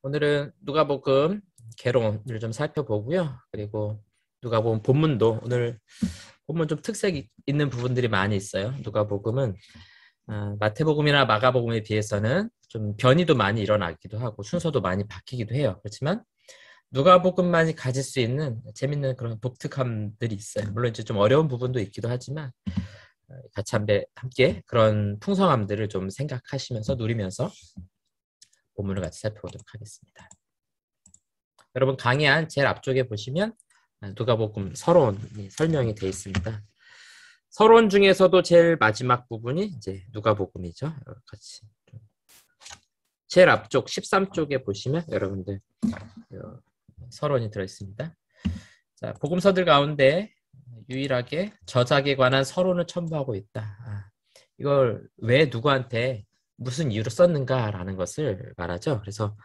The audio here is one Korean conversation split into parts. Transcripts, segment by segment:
오늘은 누가복음 개론을 좀 살펴보고요. 그리고 누가복음 본문도 오늘 본문 좀 특색 있는 부분들이 많이 있어요. 누가복음은 마태복음이나 마가복음에 비해서는 좀 변이도 많이 일어나기도 하고 순서도 많이 바뀌기도 해요. 그렇지만 누가복음만이 가질 수 있는 재밌는 그런 독특함들이 있어요. 물론 이제 좀 어려운 부분도 있기도 하지만 같이 함께 그런 풍성함들을 좀 생각하시면서 누리면서 본문을 같이 살펴보도록 하겠습니다. 여러분 강의안 제일 앞쪽에 보시면 누가복음 서론이 설명이 되어 있습니다. 서론 중에서도 제일 마지막 부분이 이제 누가복음이죠. 같이 제일 앞쪽 13쪽에 보시면 여러분들 서론이 들어 있습니다. 자, 복음서들 가운데 유일하게 저작에 관한 서론을 첨부하고 있다. 이걸 왜 누구한테 무슨 이유로 썼는가라는 것을 말하죠. 그래서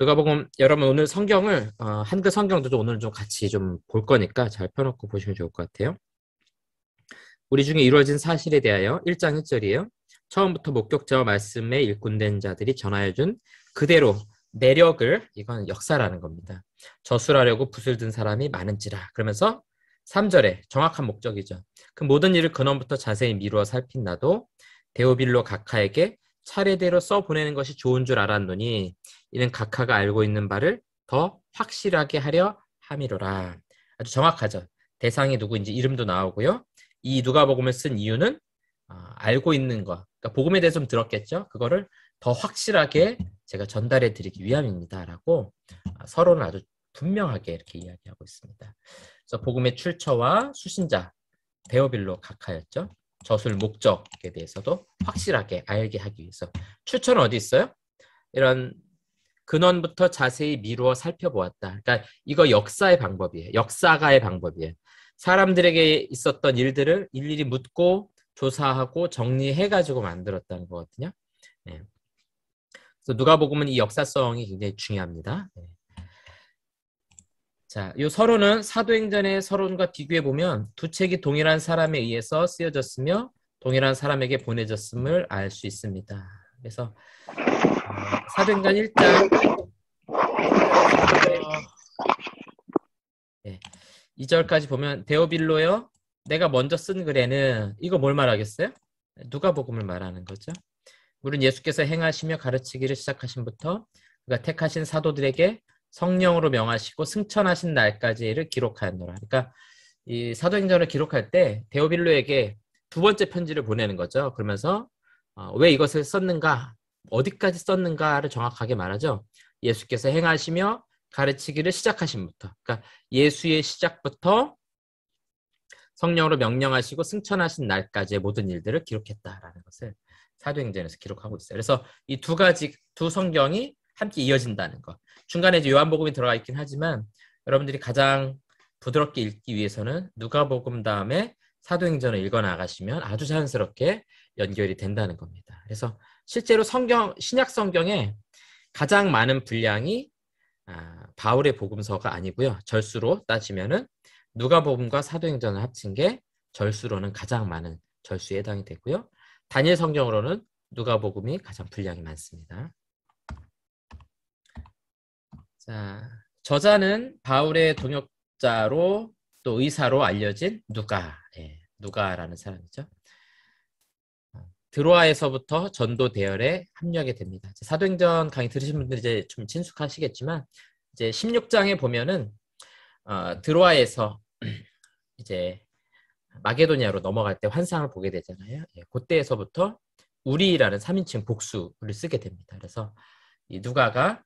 누가복음 여러분 오늘 성경을 한글 성경도 오늘 좀 같이 좀 볼 거니까 잘 펴놓고 보시면 좋을 것 같아요. 우리 중에 이루어진 사실에 대하여 1장 1절이에요. 처음부터 목격자와 말씀에 일꾼된 자들이 전하여준 그대로 내력을, 이건 역사라는 겁니다. 저술하려고 붓을 든 사람이 많은지라. 그러면서 3절에 정확한 목적이죠. 그 모든 일을 근원부터 자세히 미루어 살핀 나도 데오빌로 각하에게 차례대로 써보내는 것이 좋은 줄 알았노니 이는 각하가 알고 있는 바를 더 확실하게 하려 함이로라. 아주 정확하죠. 대상이 누구인지 이름도 나오고요. 이 누가복음을 쓴 이유는 알고 있는 것, 그러니까 복음에 대해서 좀 들었겠죠. 그거를 더 확실하게 제가 전달해 드리기 위함입니다라고 서론을 아주 분명하게 이렇게 이야기하고 있습니다. 그래서 복음의 출처와 수신자 데오빌로 각하였죠. 저술 목적에 대해서도 확실하게 알게 하기 위해서. 출처는 어디 있어요? 이런 근원부터 자세히 미루어 살펴보았다. 그러니까 이거 역사의 방법이에요. 역사가의 방법이에요. 사람들에게 있었던 일들을 일일이 묻고 조사하고 정리해가지고 만들었다는 거거든요. 네. 그래서 누가복음은 이 역사성이 굉장히 중요합니다. 네. 자, 이 서론은 사도행전의 서론과 비교해 보면 두 책이 동일한 사람에 의해서 쓰여졌으며 동일한 사람에게 보내졌음을 알 수 있습니다. 그래서 사도행전 1장 2절까지 보면 데오빌로여 내가 먼저 쓴 글에는 이거 뭘 말하겠어요? 누가복음을 말하는 거죠. 우리는 예수께서 행하시며 가르치기를 시작하신부터 그가 택하신 사도들에게 성령으로 명하시고 승천하신 날까지를 기록하였노라. 그러니까 이 사도행전을 기록할 때 데오빌로에게 두 번째 편지를 보내는 거죠. 그러면서 왜 이것을 썼는가, 어디까지 썼는가를 정확하게 말하죠. 예수께서 행하시며 가르치기를 시작하신부터, 그러니까 예수의 시작부터 성령으로 명령하시고 승천하신 날까지의 모든 일들을 기록했다라는 것을 사도행전에서 기록하고 있어요. 그래서 이 두 성경이 함께 이어진다는 것. 중간에 이제 요한복음이 들어가 있긴 하지만 여러분들이 가장 부드럽게 읽기 위해서는 누가복음 다음에 사도행전을 읽어 나가시면 아주 자연스럽게 연결이 된다는 겁니다. 그래서 실제로 신약 성경에 가장 많은 분량이 바울의 복음서가 아니고요. 절수로 따지면은 누가복음과 사도행전을 합친 게 절수로는 가장 많은 절수에 해당이 되고요. 단일 성경으로는 누가복음이 가장 분량이 많습니다. 자, 저자는 바울의 동역자로 또 의사로 알려진 누가라는 사람이죠. 드로아에서부터 전도 대열에 합류하게 됩니다. 사도행전 강의 들으신 분들이 이제 좀 친숙하시겠지만 이제 16장에 보면은 드로아에서 이제 마게도니아로 넘어갈 때 환상을 보게 되잖아요. 그때에서부터 우리라는 3인칭 복수를 쓰게 됩니다. 그래서 이 누가가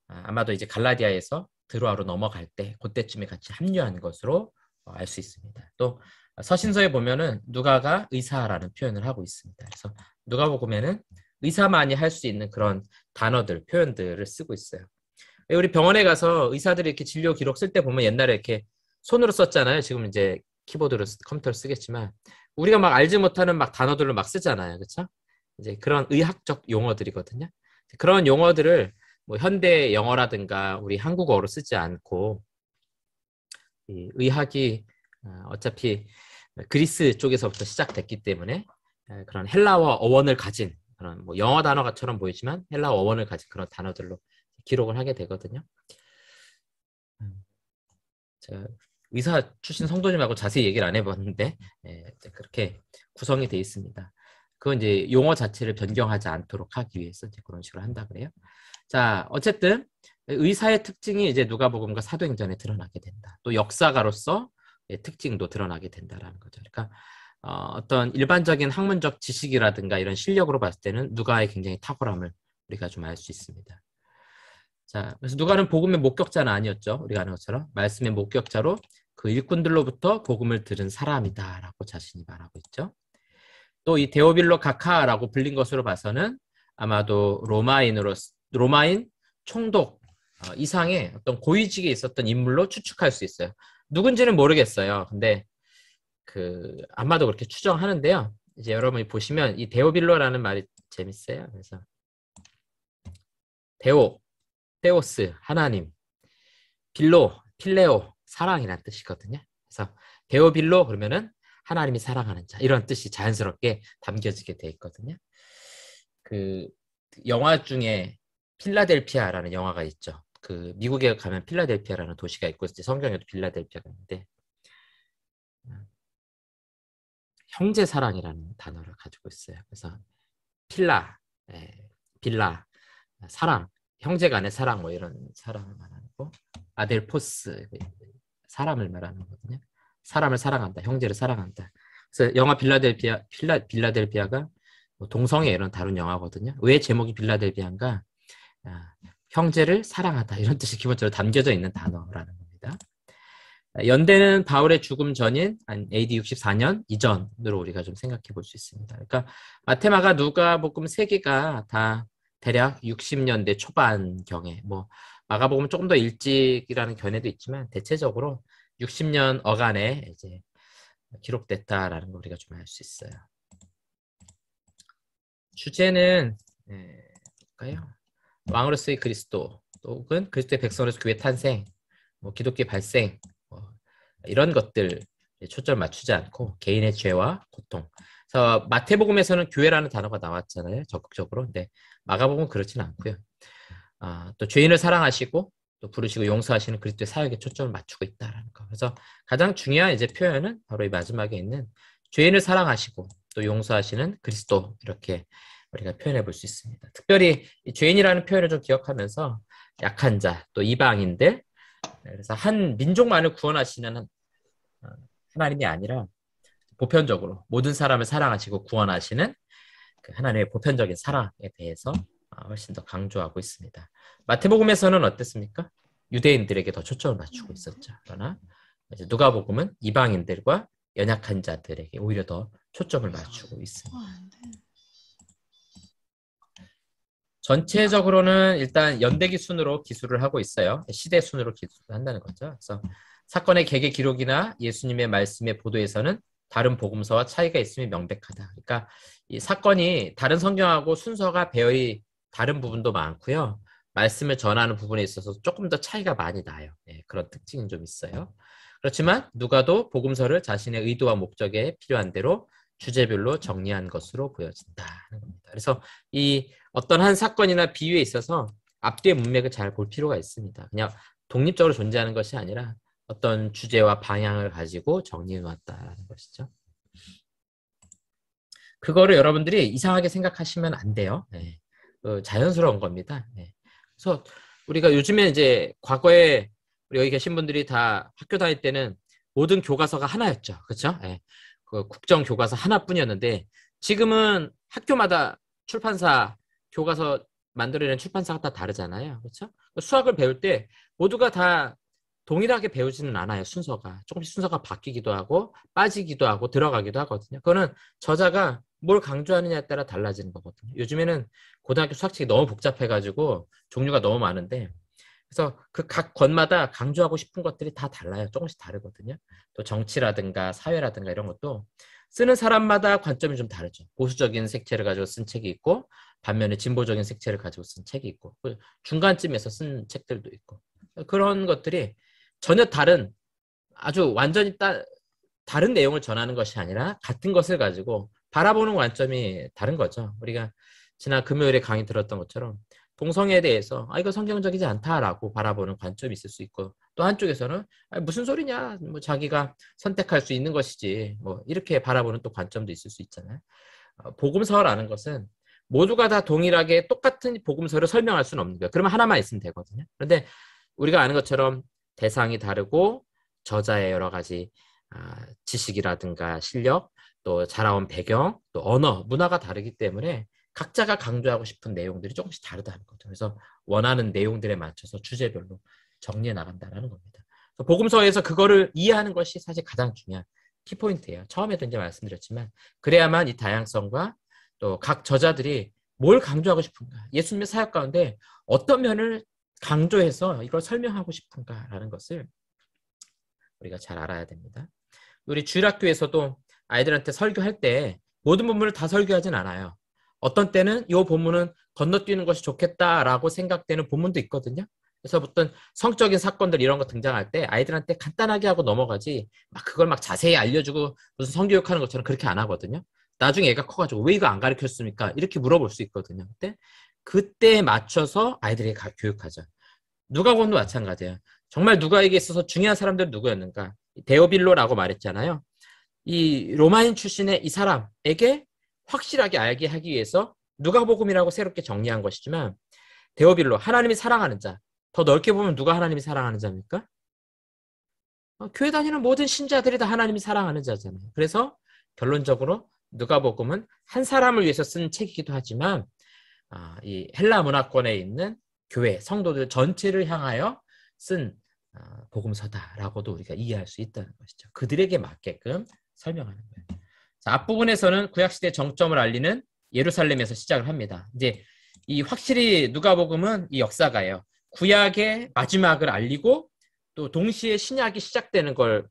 아마도 이제 갈라디아에서 드로아로 넘어갈 때 그때쯤에 같이 합류한 것으로 알 수 있습니다. 또 서신서에 보면은 누가가 의사라는 표현을 하고 있습니다. 그래서 누가복음에는 의사만이 할 수 있는 그런 단어들, 표현들을 쓰고 있어요. 우리 병원에 가서 의사들이 이렇게 진료 기록 쓸 때 보면 옛날에 이렇게 손으로 썼잖아요. 지금 이제 키보드로 컴퓨터를 쓰겠지만 우리가 막 알지 못하는 막 단어들을 막 쓰잖아요. 그렇죠? 이제 그런 의학적 용어들이거든요. 그런 용어들을 뭐 현대 영어라든가 우리 한국어로 쓰지 않고 이 의학이 어차피 그리스 쪽에서부터 시작됐기 때문에 그런 헬라어 어원을 가진 그런 뭐 영어 단어처럼 보이지만 헬라어 어원을 가진 그런 단어들로 기록을 하게 되거든요. 제가 의사 출신 성도님하고 자세히 얘기를 안 해봤는데 그렇게 구성이 돼 있습니다. 그건 이제 용어 자체를 변경하지 않도록 하기 위해서 이제 그런 식으로 한다 그래요. 자, 어쨌든 의사의 특징이 이제 누가복음과 사도행전에 드러나게 된다. 또 역사가로서 특징도 드러나게 된다라는 거죠. 그러니까 어떤 일반적인 학문적 지식이라든가 이런 실력으로 봤을 때는 누가의 굉장히 탁월함을 우리가 좀 알 수 있습니다. 자, 그래서 누가는 복음의 목격자는 아니었죠. 우리가 아는 것처럼 말씀의 목격자로 그 일꾼들로부터 복음을 들은 사람이다라고 자신이 말하고 있죠. 또 이 데오빌로 가카라고 불린 것으로 봐서는 아마도 로마인 총독 이상의 어떤 고위직에 있었던 인물로 추측할 수 있어요. 누군지는 모르겠어요. 근데 아마도 그렇게 추정하는데요. 이제 여러분이 보시면 이 데오빌로라는 말이 재밌어요. 그래서 데오스 하나님, 필레오 사랑이라는 뜻이거든요. 그래서 데오빌로 그러면은 하나님이 사랑하는 자 이런 뜻이 자연스럽게 담겨지게 돼 있거든요. 그 영화 중에 필라델피아라는 영화가 있죠. 그 미국에 가면 필라델피아라는 도시가 있고 성경에도 필라델피아가 있는데 형제 사랑이라는 단어를 가지고 있어요. 그래서 빌라, 사랑, 형제 간의 사랑 뭐 이런 사랑을 말하고 아델포스 사람을 말하는 거거든요. 사람을 사랑한다, 형제를 사랑한다. 그래서 영화 빌라델피아가 동성애 이런 다룬 영화거든요. 왜 제목이 빌라델피아인가? 형제를 사랑하다 이런 뜻이 기본적으로 담겨져 있는 단어라는 겁니다. 연대는 바울의 죽음 전인 AD 64년 이전으로 우리가 좀 생각해 볼 수 있습니다. 그러니까 마테마가 누가복음 3개가 다 대략 60년대 초반경에 뭐 마가복음은 조금 더 일찍이라는 견해도 있지만 대체적으로 60년 어간에 이제 기록됐다라는 걸 우리가 좀 알 수 있어요. 주제는 볼까요? 왕으로서의 그리스도 혹은 그리스도의 백성으로서 교회 탄생, 뭐 기독교의 발생 이런 것들 초점 맞추지 않고 개인의 죄와 고통. 그래서 마태복음에서는 교회라는 단어가 나왔잖아요. 적극적으로. 근데 마가복음은 그렇지는 않고요. 또 죄인을 사랑하시고 또 부르시고 용서하시는 그리스도의 사역에 초점을 맞추고 있다라는 거. 그래서 가장 중요한 이제 표현은 바로 이 마지막에 있는 죄인을 사랑하시고 또 용서하시는 그리스도 이렇게 우리가 표현해 볼 수 있습니다. 특별히 이 죄인이라는 표현을 좀 기억하면서 약한 자, 또 이방인들 그래서 한 민족만을 구원하시는 하나님이 아니라 보편적으로 모든 사람을 사랑하시고 구원하시는 그 하나님의 보편적인 사랑에 대해서 훨씬 더 강조하고 있습니다. 마태복음에서는 어땠습니까? 유대인들에게 더 초점을 맞추고 있었죠. 그러나 이제 누가복음은 이방인들과 연약한 자들에게 오히려 더 초점을 맞추고 있습니다. 전체적으로는 일단 연대기 순으로 기술을 하고 있어요. 시대 순으로 기술을 한다는 거죠. 그래서 사건의 개개 기록이나 예수님의 말씀의 보도에서는 다른 복음서와 차이가 있음이 명백하다. 그러니까 이 사건이 다른 성경하고 순서가 배열이 다른 부분도 많고요. 말씀을 전하는 부분에 있어서 조금 더 차이가 많이 나요. 그런 특징은 좀 있어요. 그렇지만 누가도 복음서를 자신의 의도와 목적에 필요한 대로 주제별로 정리한 것으로 보여진다는 겁니다. 그래서 이 어떤 한 사건이나 비유에 있어서 앞뒤의 문맥을 잘 볼 필요가 있습니다. 그냥 독립적으로 존재하는 것이 아니라 어떤 주제와 방향을 가지고 정리해 놓았다는 것이죠. 그거를 여러분들이 이상하게 생각하시면 안 돼요. 자연스러운 겁니다. 그래서 우리가 요즘에 이제 과거에 우리 여기 계신 분들이 다 학교 다닐 때는 모든 교과서가 하나였죠. 그렇죠? 그 국정 교과서 하나뿐이었는데 지금은 학교마다 출판사 교과서 만들어내는 출판사가 다 다르잖아요. 그렇죠? 수학을 배울 때 모두가 다 동일하게 배우지는 않아요. 순서가. 조금씩 순서가 바뀌기도 하고 빠지기도 하고 들어가기도 하거든요. 그거는 저자가 뭘 강조하느냐에 따라 달라지는 거거든요. 요즘에는 고등학교 수학책이 너무 복잡해가지고 종류가 너무 많은데 그래서 그 각 권마다 강조하고 싶은 것들이 다 달라요. 조금씩 다르거든요. 또 정치라든가 사회라든가 이런 것도 쓰는 사람마다 관점이 좀 다르죠. 보수적인 색채를 가지고 쓴 책이 있고 반면에 진보적인 색채를 가지고 쓴 책이 있고 중간쯤에서 쓴 책들도 있고 그런 것들이 전혀 다른 아주 완전히 다른 내용을 전하는 것이 아니라 같은 것을 가지고 바라보는 관점이 다른 거죠. 우리가 지난 금요일에 강의 들었던 것처럼 동성애에 대해서 이거 성경적이지 않다라고 바라보는 관점이 있을 수 있고 또 한쪽에서는 무슨 소리냐 뭐 자기가 선택할 수 있는 것이지 뭐 이렇게 바라보는 또 관점도 있을 수 있잖아요. 복음서라는 것은 모두가 다 동일하게 똑같은 복음서를 설명할 수는 없는 거예요. 그러면 하나만 있으면 되거든요. 그런데 우리가 아는 것처럼 대상이 다르고 저자의 여러 가지 지식이라든가 실력, 또 자라온 배경, 또 언어, 문화가 다르기 때문에 각자가 강조하고 싶은 내용들이 조금씩 다르다는 거죠. 그래서 원하는 내용들에 맞춰서 주제별로 정리해 나간다는 겁니다. 복음서에서 그거를 이해하는 것이 사실 가장 중요한 키포인트예요. 처음에도 이제 말씀드렸지만 그래야만 이 다양성과 또 각 저자들이 뭘 강조하고 싶은가, 예수님의 사역 가운데 어떤 면을 강조해서 이걸 설명하고 싶은가라는 것을 우리가 잘 알아야 됩니다. 우리 주일학교에서도 아이들한테 설교할 때 모든 본문을 다 설교하진 않아요. 어떤 때는 이 본문은 건너뛰는 것이 좋겠다라고 생각되는 본문도 있거든요. 그래서 어떤 성적인 사건들 이런 거 등장할 때 아이들한테 간단하게 하고 넘어가지 막 그걸 막 자세히 알려주고 무슨 성교육하는 것처럼 그렇게 안 하거든요. 나중에 애가 커가지고 왜 이거 안 가르쳤습니까? 이렇게 물어볼 수 있거든요. 그때에 맞춰서 아이들에게 교육하죠. 누가복음도 마찬가지예요. 정말 누가에게 있어서 중요한 사람들은 누구였는가? 데오빌로라고 말했잖아요. 이 로마인 출신의 이 사람에게 확실하게 알게 하기 위해서 누가복음이라고 새롭게 정리한 것이지만 데오빌로, 하나님이 사랑하는 자. 더 넓게 보면 누가 하나님이 사랑하는 자입니까? 교회 다니는 모든 신자들이 다 하나님이 사랑하는 자잖아요. 그래서 결론적으로 누가복음은 한 사람을 위해서 쓴 책이기도 하지만 이 헬라 문화권에 있는 교회, 성도들 전체를 향하여 쓴 복음서다라고도 우리가 이해할 수 있다는 것이죠. 그들에게 맞게끔 설명하는 거예요. 자, 앞부분에서는 구약시대 정점을 알리는 예루살렘에서 시작을 합니다. 이제 이 확실히 누가복음은 이 역사가예요. 구약의 마지막을 알리고 또 동시에 신약이 시작되는 걸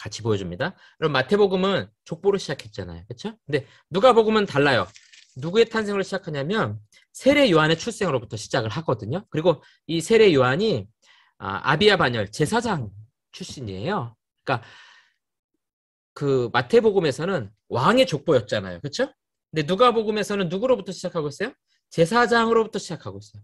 같이 보여줍니다. 그럼 마태복음은 족보로 시작했잖아요. 그렇죠? 근데 누가복음은 달라요. 누구의 탄생으로 시작하냐면 세례 요한의 출생으로부터 시작을 하거든요. 그리고 이 세례 요한이 아비야 반열 제사장 출신이에요. 그러니까 그 마태복음에서는 왕의 족보였잖아요. 그렇죠? 근데 누가복음에서는 누구로부터 시작하고 있어요? 제사장으로부터 시작하고 있어요.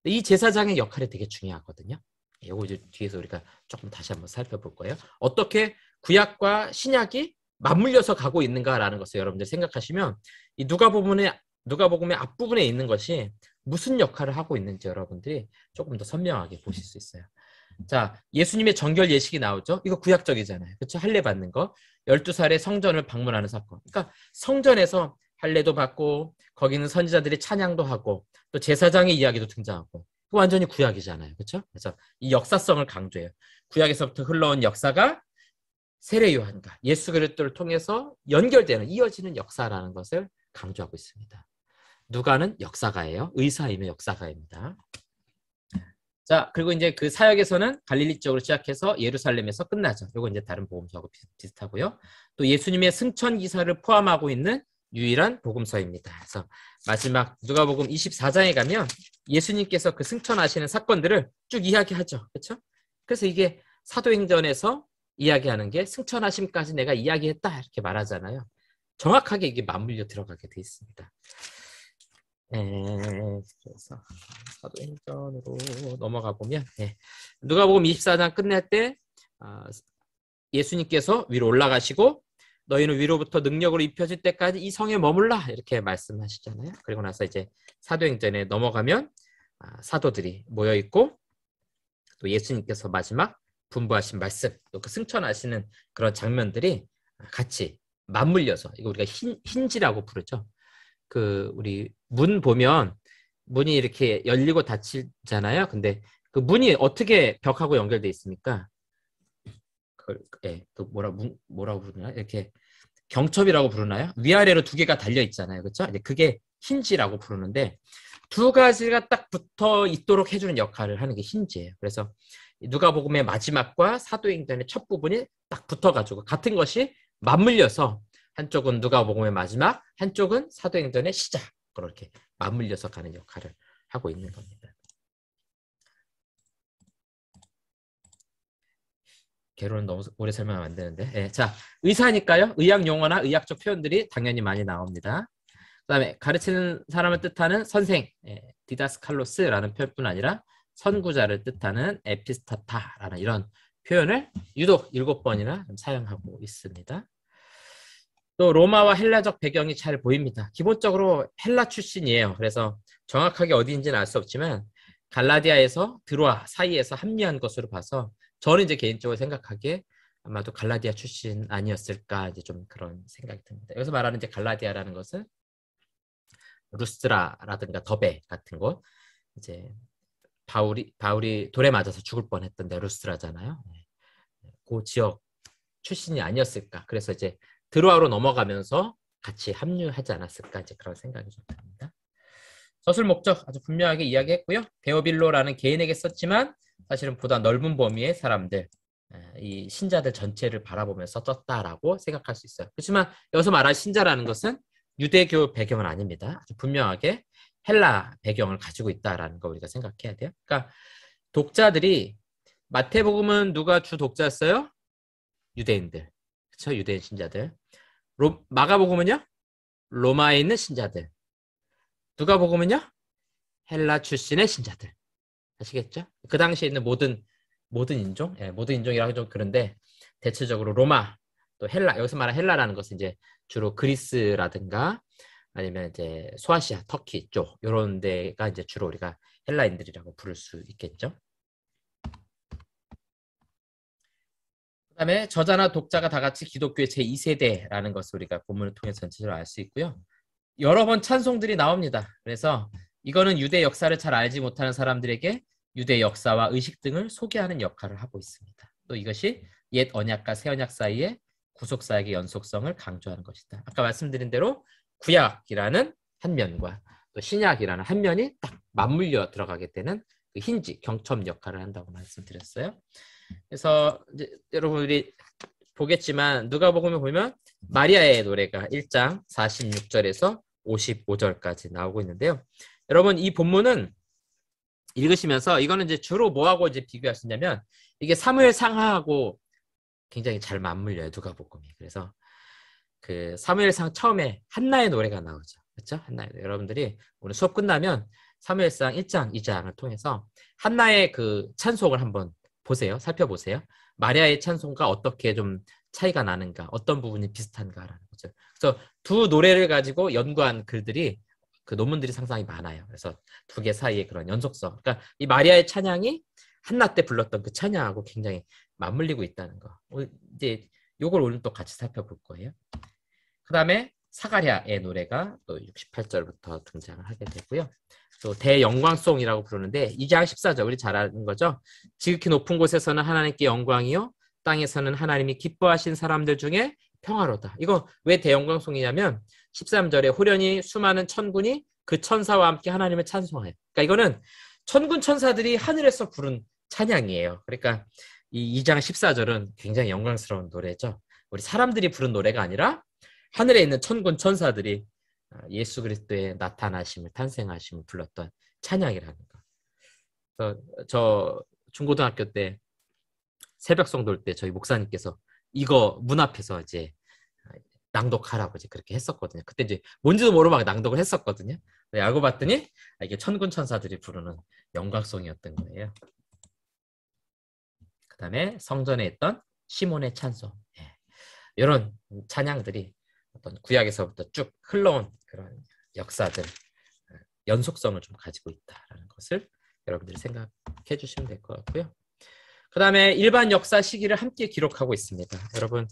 이 제사장의 역할이 되게 중요하거든요. 이거 이제 뒤에서 우리가 조금 다시 한번 살펴볼 거예요. 어떻게 구약과 신약이 맞물려서 가고 있는가라는 것을 여러분들 생각하시면 이 누가복음의 앞부분에 있는 것이 무슨 역할을 하고 있는지 여러분들이 조금 더 선명하게 보실 수 있어요. 자, 예수님의 정결 예식이 나오죠. 이거 구약적이잖아요. 그렇죠? 할례 받는 거. 12살에 성전을 방문하는 사건. 그러니까 성전에서 할례도 받고 거기는 선지자들이 찬양도 하고 또 제사장의 이야기도 등장하고 완전히 구약이잖아요. 그렇죠? 그래서 이 역사성을 강조해요. 구약에서부터 흘러온 역사가 세례 요한과 예수 그리스도를 통해서 연결되는 이어지는 역사라는 것을 강조하고 있습니다. 누가는 역사가예요. 의사이며 역사가입니다. 자, 그리고 이제 그 사역에서는 갈릴리 쪽으로 시작해서 예루살렘에서 끝나죠. 이거 이제 다른 복음서하고 비슷하고요. 또 예수님의 승천 기사를 포함하고 있는 유일한 복음서입니다. 그래서 마지막 누가복음 24장에 가면 예수님께서 그 승천하시는 사건들을 쭉 이야기하죠. 그렇죠? 그래서 이게 사도행전에서 이야기하는 게 승천하심까지 내가 이야기했다 이렇게 말하잖아요. 정확하게 이게 맞물려 들어가게 돼 있습니다. 그래서 사도행전으로 넘어가 보면 누가복음 24장 끝날 때 예수님께서 위로 올라가시고 너희는 위로부터 능력으로 입혀질 때까지 이 성에 머물라 이렇게 말씀하시잖아요. 그리고 나서 이제 사도행전에 넘어가면 사도들이 모여 있고 또 예수님께서 마지막 분부하신 말씀 또 그 승천하시는 그런 장면들이 같이 맞물려서 이거 우리가 힌지라고 부르죠. 그 우리 문 보면 문이 이렇게 열리고 닫히잖아요. 근데 그 문이 어떻게 벽하고 연결돼 있습니까? 그 뭐라고 부르나요? 이렇게 경첩이라고 부르나요? 위아래로 두 개가 달려 있잖아요. 그렇죠? 이제 그게 힌지라고 부르는데 두 가지가 딱 붙어 있도록 해주는 역할을 하는 게 힌지예요. 그래서 누가복음의 마지막과 사도행전의 첫 부분이 딱 붙어가지고 같은 것이 맞물려서 한쪽은 누가복음의 마지막, 한쪽은 사도행전의 시작. 그렇게 맞물려서 가는 역할을 하고 있는 겁니다. 개론은 너무 오래 설명하면 안 되는데. 자, 의사니까요. 의학 용어나 의학적 표현들이 당연히 많이 나옵니다. 그다음에 가르치는 사람을 뜻하는 선생, 디다스칼로스라는 표현뿐 아니라 선구자를 뜻하는 에피스타타라는 이런 표현을 유독 7번이나 사용하고 있습니다. 또 로마와 헬라적 배경이 잘 보입니다. 기본적으로 헬라 출신이에요. 그래서 정확하게 어디인지는 알 수 없지만 갈라디아에서 드로아 사이에서 합류한 것으로 봐서 저는 이제 개인적으로 생각하기에 아마도 갈라디아 출신 아니었을까 이제 좀 그런 생각이 듭니다. 여기서 말하는 이제 갈라디아라는 것은 루스트라라든가 더베 같은 곳, 이제 바울이 돌에 맞아서 죽을 뻔했던 데 루스트라잖아요. 그 지역 출신이 아니었을까. 그래서 이제 드로아로 넘어가면서 같이 합류하지 않았을까 이제 그런 생각이 좀 듭니다. 서술 목적 아주 분명하게 이야기했고요. 데오빌로라는 개인에게 썼지만 사실은 보다 넓은 범위의 사람들, 이 신자들 전체를 바라보면서 썼다라고 생각할 수 있어요. 그렇지만 여기서 말한 신자라는 것은 유대교 배경은 아닙니다. 아주 분명하게 헬라 배경을 가지고 있다라는 거 우리가 생각해야 돼요. 그러니까 독자들이 마태복음은 누가 주 독자였어요? 유대인들. 그렇죠? 유대인 신자들. 마가복음은요? 로마에 있는 신자들. 누가복음은요? 헬라 출신의 신자들. 아시겠죠? 그 당시에 있는 모든 인종, 모든 인종이라고 좀 그런데 대체적으로 로마, 또 헬라, 여기서 말하는 헬라라는 것은 이제 주로 그리스라든가 아니면 이제 소아시아, 터키 쪽 이런 데가 이제 주로 우리가 헬라인들이라고 부를 수 있겠죠. 그다음에 저자나 독자가 다 같이 기독교의 제2세대라는 것을 우리가 본문을 통해서 전체적으로 알 수 있고요. 여러 번 찬송들이 나옵니다. 그래서 이거는 유대 역사를 잘 알지 못하는 사람들에게 유대 역사와 의식 등을 소개하는 역할을 하고 있습니다. 또 이것이 옛 언약과 새 언약 사이의 구속사역의 연속성을 강조하는 것이다. 아까 말씀드린 대로 구약이라는 한 면과 또 신약이라는 한 면이 딱 맞물려 들어가게 되는 그 힌지, 경첩 역할을 한다고 말씀드렸어요. 그래서 이제 여러분들이 보겠지만 누가복음에 보면 마리아의 노래가 1장 46절에서 55절까지 나오고 있는데요. 여러분 이 본문은 읽으시면서 이거는 이제 주로 뭐하고 이제 비교할 수 있냐면 이게 사무엘 상하하고 굉장히 잘 맞물려요. 누가복음이. 그래서 그 사무엘상 처음에 한나의 노래가 나오죠. 그렇죠? 한나의 노래. 여러분들이 오늘 수업 끝나면 사무엘상 1장, 2장을 통해서 한나의 그 찬송을 한번 보세요. 살펴보세요. 마리아의 찬송과 어떻게 좀 차이가 나는가, 어떤 부분이 비슷한가라는 거죠. 그래서 두 노래를 가지고 연구한 글들이 그 논문들이 상당히 많아요. 그래서 두 개 사이의 그런 연속성. 그러니까 이 마리아의 찬양이 한나 때 불렀던 그 찬양하고 굉장히 맞물리고 있다는 거. 이제 요걸 오늘 또 같이 살펴볼 거예요. 그 다음에 사가랴의 노래가 또 68절부터 등장을 하게 되고요. 또 대영광송이라고 부르는데 2장 14절 우리 잘 아는 거죠. 지극히 높은 곳에서는 하나님께 영광이요 땅에서는 하나님이 기뻐하신 사람들 중에 평화로다. 이거 왜 대영광송이냐면 13절에 호련히 수많은 천군이 그 천사와 함께 하나님을 찬송해요. 그러니까 이거는 천군 천사들이 하늘에서 부른 찬양이에요. 그러니까 이 2장 14절은 굉장히 영광스러운 노래죠. 우리 사람들이 부른 노래가 아니라 하늘에 있는 천군 천사들이 예수 그리스도의 나타나심을 탄생하심을 불렀던 찬양이라는 거. 그래서 저 중고등학교 때 새벽송 돌 때 저희 목사님께서 이거 문 앞에서 이제 낭독하라고 이제 그렇게 했었거든요. 그때 이제 뭔지도 모르고 막 낭독을 했었거든요. 알고 봤더니 이게 천군 천사들이 부르는 영광송이었던 거예요. 그 다음에 성전에 있던 시몬의 찬송. 이런 찬양들이 어떤 구약에서부터 쭉 흘러온 그런 역사들, 연속성을 좀 가지고 있다는 것을 여러분들이 생각해 주시면 될 것 같고요. 그 다음에 일반 역사 시기를 함께 기록하고 있습니다. 여러분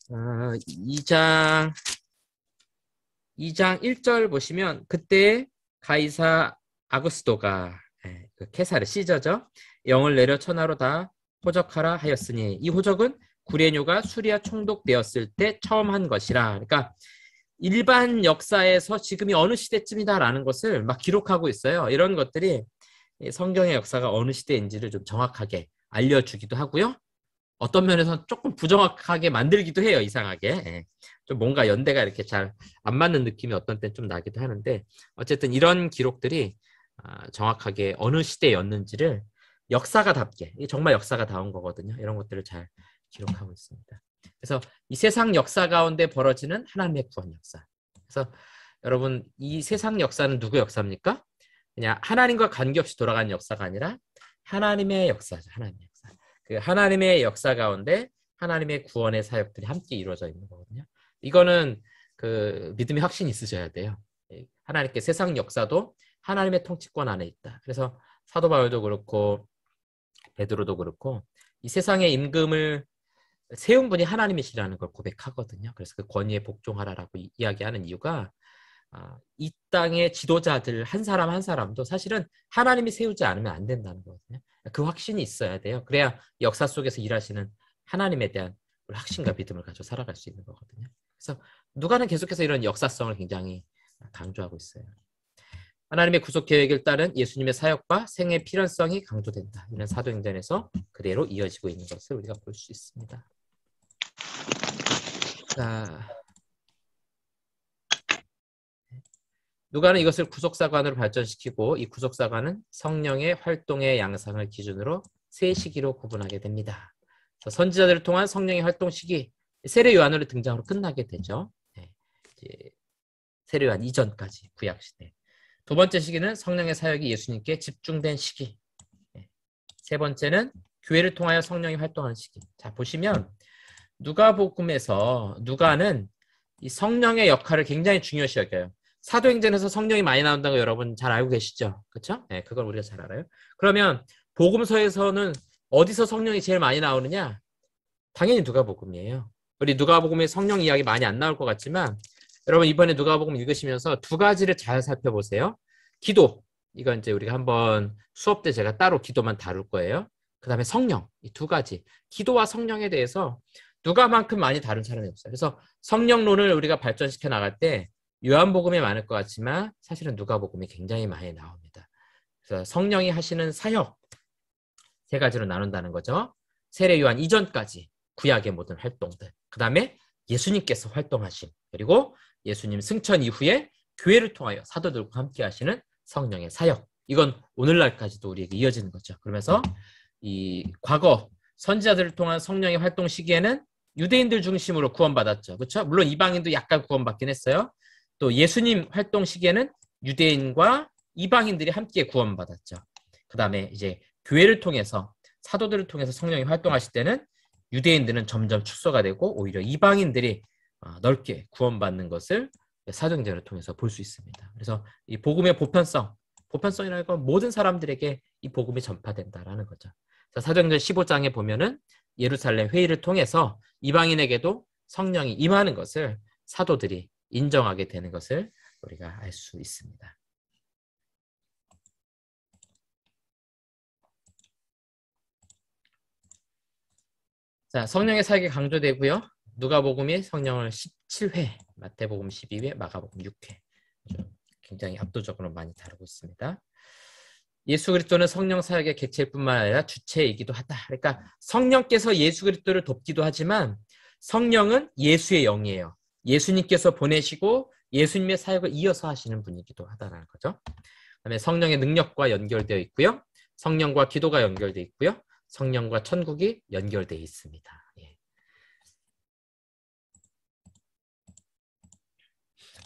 2장 1절 보시면 그때 가이사 아구스도가 그 케사르 시저죠. 영을 내려 천하로 다 호적하라 하였으니 이 호적은 구레뇨가 수리아 총독되었을 때 처음 한 것이라. 그러니까 일반 역사에서 지금이 어느 시대쯤이다라는 것을 막 기록하고 있어요. 이런 것들이 성경의 역사가 어느 시대인지를 좀 정확하게 알려주기도 하고요. 어떤 면에서 조금 부정확하게 만들기도 해요. 이상하게. 좀 뭔가 연대가 이렇게 잘 안 맞는 느낌이 어떤 때는 좀 나기도 하는데 어쨌든 이런 기록들이 정확하게 어느 시대였는지를 역사가답게, 정말 역사가다운 거거든요. 이런 것들을 잘 기록하고 있습니다. 그래서 이 세상 역사 가운데 벌어지는 하나님의 구원 역사. 그래서 여러분 이 세상 역사는 누구 역사입니까? 그냥 하나님과 관계없이 돌아가는 역사가 아니라 하나님의 역사죠. 하나님의 역사. 그 하나님의 역사 가운데 하나님의 구원의 사역들이 함께 이루어져 있는 거거든요. 이거는 그 믿음의 확신이 있으셔야 돼요. 하나님께 세상 역사도 하나님의 통치권 안에 있다. 그래서 사도 바울도 그렇고 베드로도 그렇고 이 세상의 임금을 세운 분이 하나님이시라는 걸 고백하거든요. 그래서 그 권위에 복종하라라고 이야기하는 이유가 이 땅의 지도자들 한 사람 한 사람도 사실은 하나님이 세우지 않으면 안 된다는 거거든요. 그 확신이 있어야 돼요. 그래야 역사 속에서 일하시는 하나님에 대한 확신과 믿음을 가지고 살아갈 수 있는 거거든요. 그래서 누가는 계속해서 이런 역사성을 굉장히 강조하고 있어요. 하나님의 구속 계획을 따른 예수님의 사역과 생의 필연성이 강조된다. 이런 사도행전에서 그대로 이어지고 있는 것을 우리가 볼 수 있습니다. 자, 누가는 이것을 구속사관으로 발전시키고 이 구속사관은 성령의 활동의 양상을 기준으로 세 시기로 구분하게 됩니다. 선지자들을 통한 성령의 활동 시기, 세례 요한으로 등장으로 끝나게 되죠. 세례 요한 이전까지 구약시대. 두 번째 시기는 성령의 사역이 예수님께 집중된 시기. 세 번째는 교회를 통하여 성령이 활동하는 시기. 자, 보시면 누가복음에서 누가는 이 성령의 역할을 굉장히 중요시 여겨요. 사도행전에서 성령이 많이 나온다는 거 여러분 잘 알고 계시죠? 그렇죠? 네, 그걸 우리가 잘 알아요. 그러면 복음서에서는 어디서 성령이 제일 많이 나오느냐? 당연히 누가복음이에요. 우리 누가복음에 성령 이야기 많이 안 나올 것 같지만 여러분 이번에 누가복음 읽으시면서 두 가지를 잘 살펴보세요. 기도, 이건 이제 우리가 한번 수업 때 제가 따로 기도만 다룰 거예요. 그 다음에 성령, 이 두 가지. 기도와 성령에 대해서 누가만큼 많이 다룬 사람이 없어요. 그래서 성령론을 우리가 발전시켜 나갈 때 요한복음에 많을 것 같지만 사실은 누가복음이 굉장히 많이 나옵니다. 그래서 성령이 하시는 사역 세 가지로 나눈다는 거죠. 세례 요한 이전까지 구약의 모든 활동들, 그 다음에 예수님께서 활동하신, 그리고 예수님 승천 이후에 교회를 통하여 사도들과 함께 하시는 성령의 사역. 이건 오늘날까지도 우리에게 이어지는 거죠. 그러면서 이 과거 선지자들을 통한 성령의 활동 시기에는 유대인들 중심으로 구원받았죠. 그렇죠? 물론 이방인도 약간 구원받긴 했어요. 또 예수님 활동 시기에는 유대인과 이방인들이 함께 구원받았죠. 그 다음에 이제 교회를 통해서 사도들을 통해서 성령이 활동하실 때는 유대인들은 점점 축소가 되고 오히려 이방인들이 넓게 구원받는 것을 사도행전을 통해서 볼 수 있습니다. 그래서 이 복음의 보편성이라는 건 모든 사람들에게 이 복음이 전파된다라는 거죠. 사도행전 15장에 보면은 예루살렘 회의를 통해서 이방인에게도 성령이 임하는 것을 사도들이 인정하게 되는 것을 우리가 알 수 있습니다. 자, 성령의 사역이 강조되고요. 누가복음이 성령을 17회, 마태복음 12회, 마가복음 6회. 굉장히 압도적으로 많이 다루고 있습니다. 예수 그리스도는 성령 사역의 객체일 뿐만 아니라 주체이기도 하다. 그러니까 성령께서 예수 그리스도를 돕기도 하지만 성령은 예수의 영이에요. 예수님께서 보내시고 예수님의 사역을 이어서 하시는 분이기도 하다는 거죠. 그다음에 성령의 능력과 연결되어 있고요. 성령과 기도가 연결되어 있고요. 성령과 천국이 연결되어 있습니다. 예.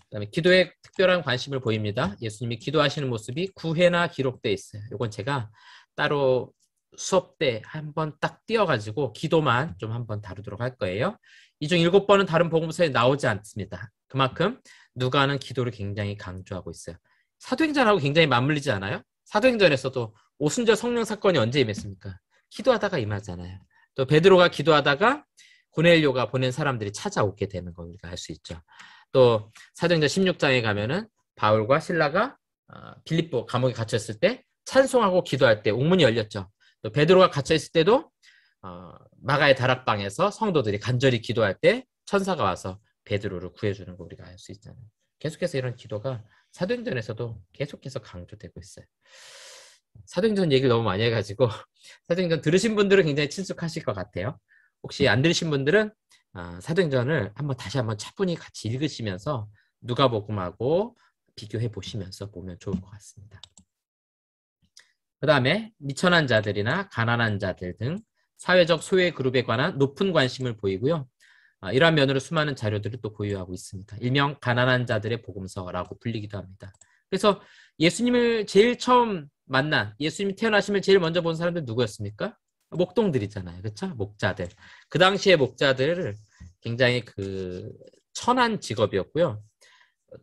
그다음에 기도에 특별한 관심을 보입니다. 예수님이 기도하시는 모습이 9회나 기록되어 있어요. 이건 제가 따로 수업 때 한번 딱 띄어가지고 기도만 좀 한번 다루도록 할 거예요. 이 중 7번은 다른 복음서에 나오지 않습니다. 그만큼 누가는 기도를 굉장히 강조하고 있어요. 사도행전하고 굉장히 맞물리지 않아요? 사도행전에서도 오순절 성령 사건이 언제 임했습니까? 기도하다가 임하잖아요. 또 베드로가 기도하다가 고넬료가 보낸 사람들이 찾아오게 되는 걸 우리가 알 수 있죠. 또 사도행전 16장에 가면은 바울과 실라가 빌립보 감옥에 갇혔을 때 찬송하고 기도할 때 옥문이 열렸죠. 또 베드로가 갇혀있을 때도 마가의 다락방에서 성도들이 간절히 기도할 때 천사가 와서 베드로를 구해주는 거 우리가 알 수 있잖아요. 계속해서 이런 기도가 사도행전에서도 계속해서 강조되고 있어요. 사도행전 얘기를 너무 많이 해가지고 사도행전 들으신 분들은 굉장히 친숙하실 것 같아요. 혹시 안 들으신 분들은 사도행전을 다시 한번 차분히 같이 읽으시면서 누가복음하고 비교해 보시면서 보면 좋을 것 같습니다. 그 다음에 미천한 자들이나 가난한 자들 등 사회적 소외 그룹에 관한 높은 관심을 보이고요. 이러한 면으로 수많은 자료들을 또 보유하고 있습니다. 일명 가난한 자들의 복음서라고 불리기도 합니다. 그래서 예수님을 제일 처음 만난, 예수님이 태어나심을 제일 먼저 본 사람들 누구였습니까? 목동들이잖아요. 그렇죠? 목자들. 그 당시에 목자들을 굉장히 그 천한 직업이었고요.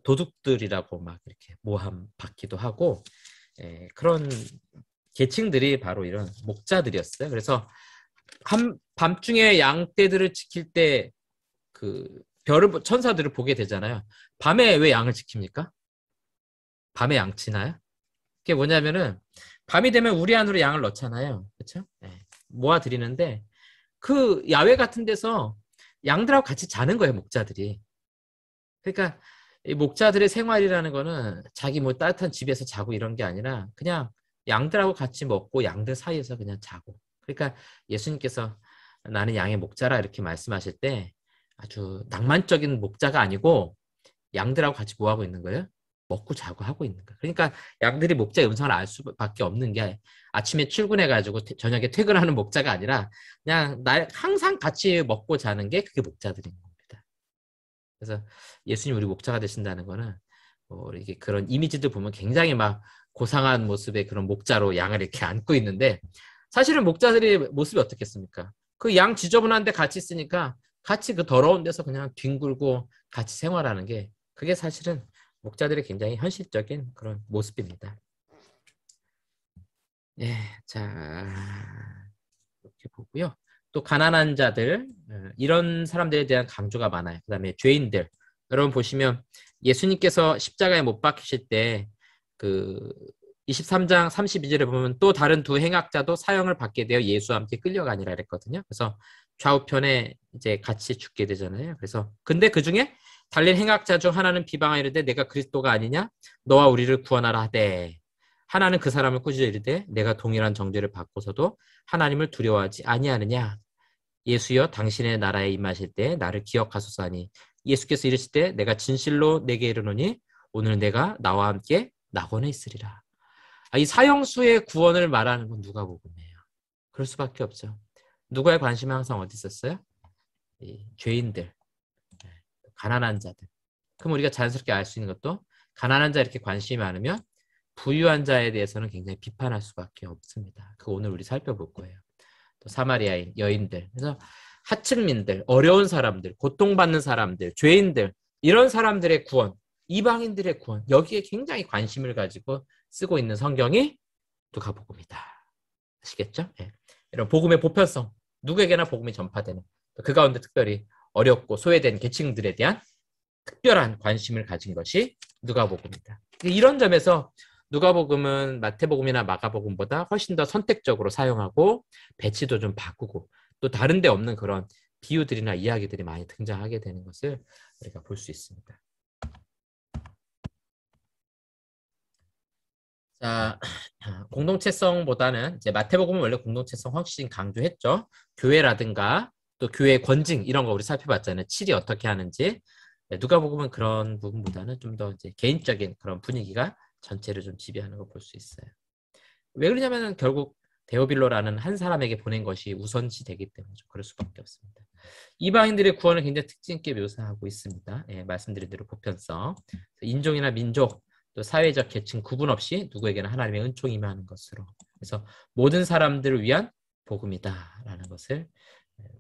도둑들이라고 막 이렇게 모함 받기도 하고, 그런 계층들이 바로 이런 목자들이었어요. 그래서 밤중에 양떼들을 지킬 때 그 천사들을 보게 되잖아요. 밤에 왜 양을 지킵니까? 밤에 양 치나요? 그게 뭐냐면은 밤이 되면 우리 안으로 양을 넣잖아요. 그렇죠? 모아 드리는데 그 야외 같은 데서 양들하고 같이 자는 거예요, 목자들이. 그러니까 이 목자들의 생활이라는 거는 자기 뭐 따뜻한 집에서 자고 이런 게 아니라 그냥 양들하고 같이 먹고 양들 사이에서 그냥 자고. 그러니까 예수님께서 나는 양의 목자라 이렇게 말씀하실 때 아주 낭만적인 목자가 아니고 양들하고 같이 뭐 하고 있는 거예요? 먹고 자고 하고 있는 거예요. 그러니까 양들이 목자의 음성을 알 수밖에 없는 게 아침에 출근해가지고 저녁에 퇴근하는 목자가 아니라 그냥 항상 같이 먹고 자는 게 그게 목자들인 겁니다. 그래서 예수님 우리 목자가 되신다는 거는 이게 그런 이미지들 보면 굉장히 막 고상한 모습의 그런 목자로 양을 이렇게 안고 있는데 사실은 목자들이 모습이 어떻겠습니까? 그 양 지저분한데 같이 있으니까 같이 그 더러운 데서 그냥 뒹굴고 같이 생활하는 게 그게 사실은 목자들의 굉장히 현실적인 그런 모습입니다. 예, 자 이렇게 보고요. 또 가난한 자들 이런 사람들에 대한 강조가 많아요. 그다음에 죄인들 여러분 보시면 예수님께서 십자가에 못 박히실 때 그 23장 32절에 보면 또 다른 두 행악자도 사형을 받게 되어 예수와 함께 끌려가니라 그랬거든요. 그래서 좌우편에 이제 같이 죽게 되잖아요. 그래서 근데 그 중에 달린 행악자 중 하나는 비방하 이르되 내가 그리스도가 아니냐 너와 우리를 구원하라 하되 하나는 그 사람을 꾸짖어 이르되 내가 동일한 정죄를 받고서도 하나님을 두려워하지 아니하느냐 예수여 당신의 나라에 임하실 때 나를 기억하소서 하니 예수께서 이르실 때 내가 진실로 내게 이르노니 오늘 내가 나와 함께 낙원에 있으리라. 이 사형수의 구원을 말하는 건 누가복음이에요. 그럴 수밖에 없죠. 누가의 관심이 항상 어디 있었어요? 이 죄인들, 가난한 자들. 그럼 우리가 자연스럽게 알 수 있는 것도 가난한 자 이렇게 관심이 많으면 부유한 자에 대해서는 굉장히 비판할 수밖에 없습니다. 그거 오늘 우리 살펴볼 거예요. 또 사마리아인, 여인들, 그래서 하층민들, 어려운 사람들, 고통받는 사람들, 죄인들 이런 사람들의 구원, 이방인들의 구원 여기에 굉장히 관심을 가지고 쓰고 있는 성경이 누가복음이다. 아시겠죠? 네. 이런 복음의 보편성, 누구에게나 복음이 전파되는 그 가운데 특별히 어렵고 소외된 계층들에 대한 특별한 관심을 가진 것이 누가복음이다. 이런 점에서 누가복음은 마태복음이나 마가복음보다 훨씬 더 선택적으로 사용하고 배치도 좀 바꾸고 또 다른 데 없는 그런 비유들이나 이야기들이 많이 등장하게 되는 것을 우리가 볼 수 있습니다. 자, 공동체성보다는 이제 마태복음은 원래 공동체성 훨씬 강조했죠. 교회라든가 또 교회의 권징 이런 거 우리 살펴봤잖아요. 칠이 어떻게 하는지. 누가복음은 그런 부분보다는 좀 더 이제 개인적인 그런 분위기가 전체를 좀 지배하는 걸 볼 수 있어요. 왜 그러냐면은 결국 데오빌로라는 한 사람에게 보낸 것이 우선시 되기 때문에 좀 그럴 수밖에 없습니다. 이방인들의 구원을 굉장히 특징 있게 묘사하고 있습니다. 말씀드린 대로 보편성, 인종이나 민족, 또 사회적 계층 구분 없이 누구에게나 하나님의 은총이 임하는 것으로 그래서 모든 사람들을 위한 복음이다라는 것을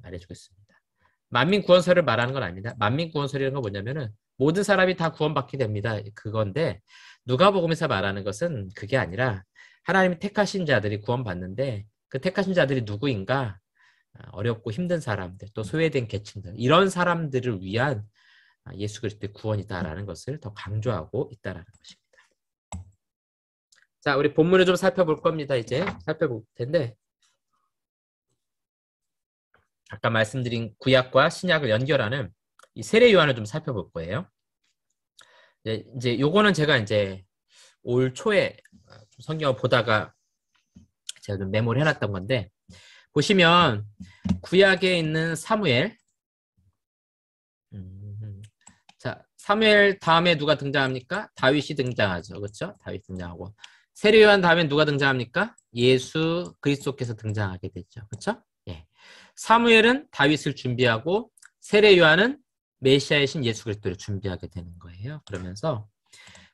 말해주고 있습니다. 만민 구원설을 말하는 건 아닙니다. 만민 구원설이라는 건 뭐냐면은 모든 사람이 다 구원받게 됩니다. 그건데 누가복음에서 말하는 것은 그게 아니라 하나님이 택하신 자들이 구원받는데 그 택하신 자들이 누구인가? 어렵고 힘든 사람들, 또 소외된 계층들 이런 사람들을 위한 예수 그리스도의 구원이다라는 것을 더 강조하고 있다라는 것입니다. 자, 우리 본문을 좀 살펴볼 겁니다. 이제 살펴볼 텐데 아까 말씀드린 구약과 신약을 연결하는 이 세례 요한을 좀 살펴볼 거예요. 이제 요거는 제가 이제 올 초에 성경을 보다가 제가 좀 메모를 해놨던 건데 보시면 구약에 있는 사무엘 자 사무엘 다음에 누가 등장합니까? 다윗이 등장하죠. 그렇죠? 다윗 등장하고 세례 요한 다음에 누가 등장합니까? 예수 그리스도께서 등장하게 되죠. 그렇죠? 예. 사무엘은 다윗을 준비하고 세례 요한은 메시아이신 예수 그리스도를 준비하게 되는 거예요. 그러면서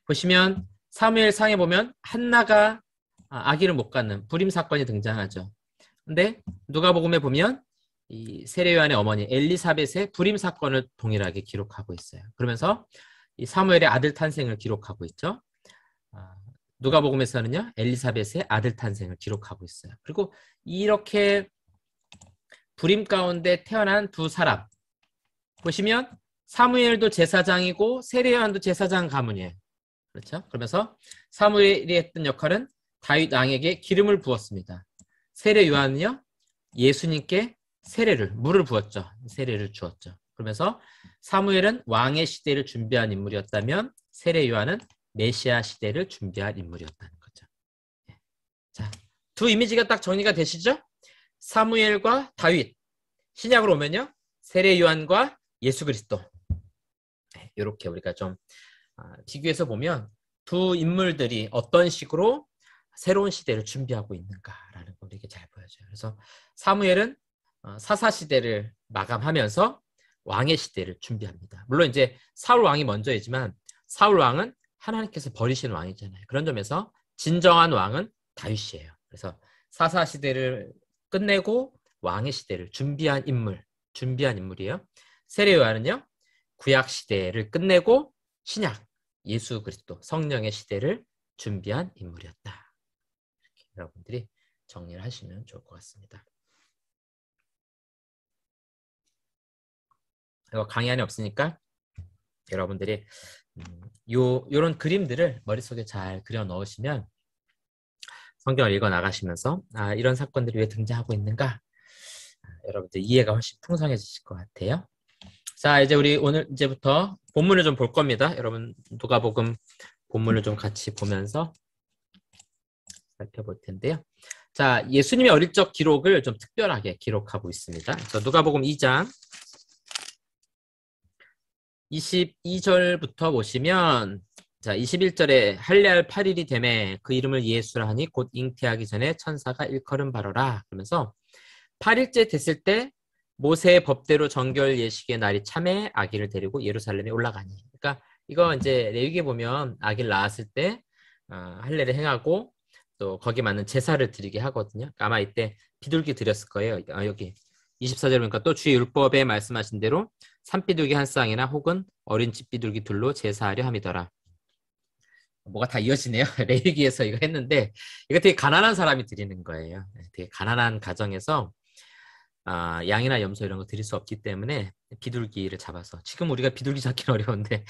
보시면 사무엘상에 보면 한나가 아기를 못 갖는 불임 사건이 등장하죠. 근데 누가복음에 보면 이 세례 요한의 어머니 엘리사벳의 불임 사건을 동일하게 기록하고 있어요. 그러면서 이 사무엘의 아들 탄생을 기록하고 있죠. 누가복음에서는요 엘리사벳의 아들 탄생을 기록하고 있어요. 그리고 이렇게 불임 가운데 태어난 두 사람 보시면 사무엘도 제사장이고 세례 요한도 제사장 가문이에요. 그렇죠? 그러면서 사무엘이 했던 역할은 다윗 왕에게 기름을 부었습니다. 세례 요한은요 예수님께 물을 부었죠. 세례를 주었죠. 그러면서 사무엘은 왕의 시대를 준비한 인물이었다면 세례 요한은 메시아 시대를 준비한 인물이었다는 거죠. 자, 두 이미지가 딱 정리가 되시죠? 사무엘과 다윗, 신약으로 오면요 세례 요한과 예수 그리스도. 이렇게 우리가 좀 비교해서 보면 두 인물들이 어떤 식으로 새로운 시대를 준비하고 있는가라는 걸 우리에게 잘 보여줘요. 그래서 사무엘은 사사 시대를 마감하면서 왕의 시대를 준비합니다. 물론 이제 사울 왕이 먼저이지만 사울 왕은 하나님께서 버리신 왕이잖아요. 그런 점에서 진정한 왕은 다윗이에요. 그래서 사사 시대를 끝내고 왕의 시대를 준비한 인물이에요. 세례 요한은요 구약 시대를 끝내고 신약 예수 그리스도 성령의 시대를 준비한 인물이었다. 이렇게 여러분들이 정리를 하시면 좋을 것 같습니다. 강의 안에 없으니까 여러분들이 요런 그림들을 머릿속에 잘 그려 넣으시면 성경을 읽어 나가시면서 이런 사건들이 왜 등장하고 있는가 여러분들 이해가 훨씬 풍성해지실 것 같아요. 자, 이제 우리 오늘 이제부터 본문을 좀 볼 겁니다. 여러분 누가복음 본문을 좀 같이 보면서 살펴볼 텐데요. 자, 예수님의 어릴 적 기록을 좀 특별하게 기록하고 있습니다. 그래서 누가복음 2장 22절부터 보시면 자 21절에 할례할 8일이 되매 그 이름을 예수라 하니 곧 잉태하기 전에 천사가 일컬음 바로라. 그러면서 8일째 됐을 때 모세의 법대로 정결 예식의 날이 참에 아기를 데리고 예루살렘에 올라가니. 그러니까 이거 이제 레위기에 보면 아기를 낳았을 때 할례를 행하고 또 거기에 맞는 제사를 드리게 하거든요. 아마 이때 비둘기 드렸을 거예요. 여기 24절 보니까 또 주의 율법에 말씀하신 대로 산비둘기 한 쌍이나 혹은 어린 집비둘기 둘로 제사하려 함이더라. 뭐가 다 이어지네요. 레위기에서 이거 했는데 이거 되게 가난한 사람이 드리는 거예요. 되게 가난한 가정에서 양이나 염소 이런 거 드릴 수 없기 때문에 비둘기를 잡아서 지금 우리가 비둘기 잡기는 어려운데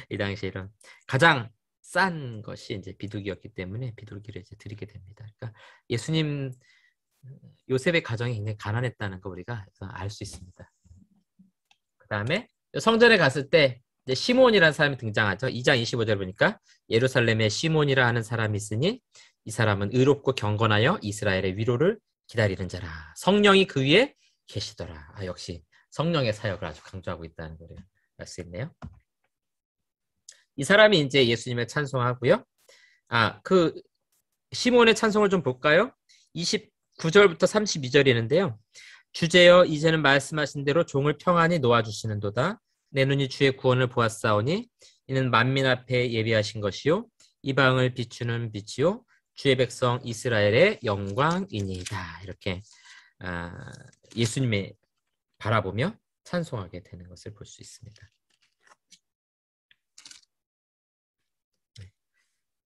이 당시에 이런 가장 싼 것이 이제 비둘기였기 때문에 비둘기를 이제 드리게 됩니다. 그러니까 예수님 요셉의 가정이 굉장히 가난했다는 거 우리가 알 수 있습니다. 그 다음에 성전에 갔을 때 이제 시몬이라는 사람이 등장하죠. 2장 25절 보니까 예루살렘에 시몬이라 하는 사람이 있으니 이 사람은 의롭고 경건하여 이스라엘의 위로를 기다리는 자라. 성령이 그 위에 계시더라. 역시 성령의 사역을 아주 강조하고 있다는 걸 알 수 있네요. 이 사람이 이제 예수님을 찬송하고요. 그 시몬의 찬송을 좀 볼까요? 29절부터 32절이는데요. 주제여 이제는 말씀하신 대로 종을 평안히 놓아주시는도다. 내 눈이 주의 구원을 보았사오니 이는 만민 앞에 예비하신 것이요 이방을 비추는 빛이요 주의 백성 이스라엘의 영광이니이다. 이렇게 예수님의 바라보며 찬송하게 되는 것을 볼 수 있습니다.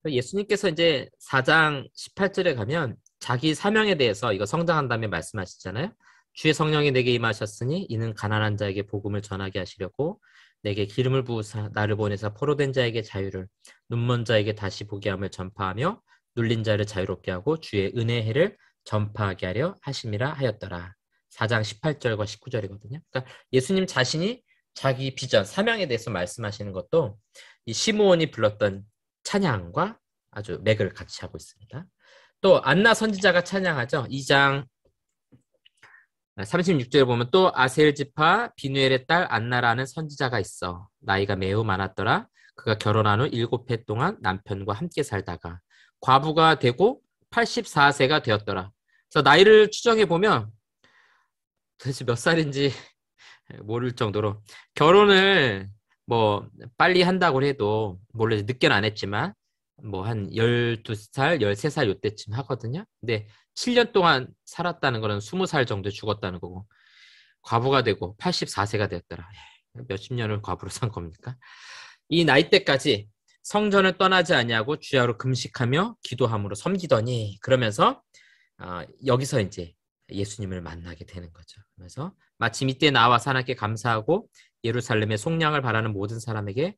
예수님께서 이제 4장 18절에 가면 자기 사명에 대해서 이거 성장한 다음에 말씀하시잖아요. 주의 성령이 내게 임하셨으니 이는 가난한 자에게 복음을 전하게 하시려고 내게 기름을 부으사 나를 보내사 포로된 자에게 자유를 눈먼 자에게 다시 보게 함을 전파하며 눌린 자를 자유롭게 하고 주의 은혜의 해를 전파하게 하려 하심이라 하였더라. 4장 18절과 19절이거든요. 그러니까 예수님 자신이 자기 비전, 사명에 대해서 말씀하시는 것도 이 시므온이 불렀던 찬양과 아주 맥을 같이 하고 있습니다. 또 안나 선지자가 찬양하죠. 2장 36절에 보면 또 아셀 지파 비누엘의 딸 안나라는 선지자가 있어. 나이가 매우 많았더라. 그가 결혼한 후 7해 동안 남편과 함께 살다가 과부가 되고 84세가 되었더라. 그래서 나이를 추정해 보면 도대체 몇 살인지 모를 정도로 결혼을 뭐 빨리 한다고 해도 물론 늦게는 안 했지만 뭐 한 12살, 13살 요때쯤 하거든요. 근데 7년 동안 살았다는 거는 20살 정도에 죽었다는 거고 과부가 되고 84세가 되었더라. 몇십 년을 과부로 산 겁니까? 이 나이대까지 성전을 떠나지 아니하고 주야로 금식하며 기도함으로 섬기더니 그러면서 여기서 이제 예수님을 만나게 되는 거죠. 그래서 마침 이때 나와서 하나님께 감사하고 예루살렘의 속량을 바라는 모든 사람에게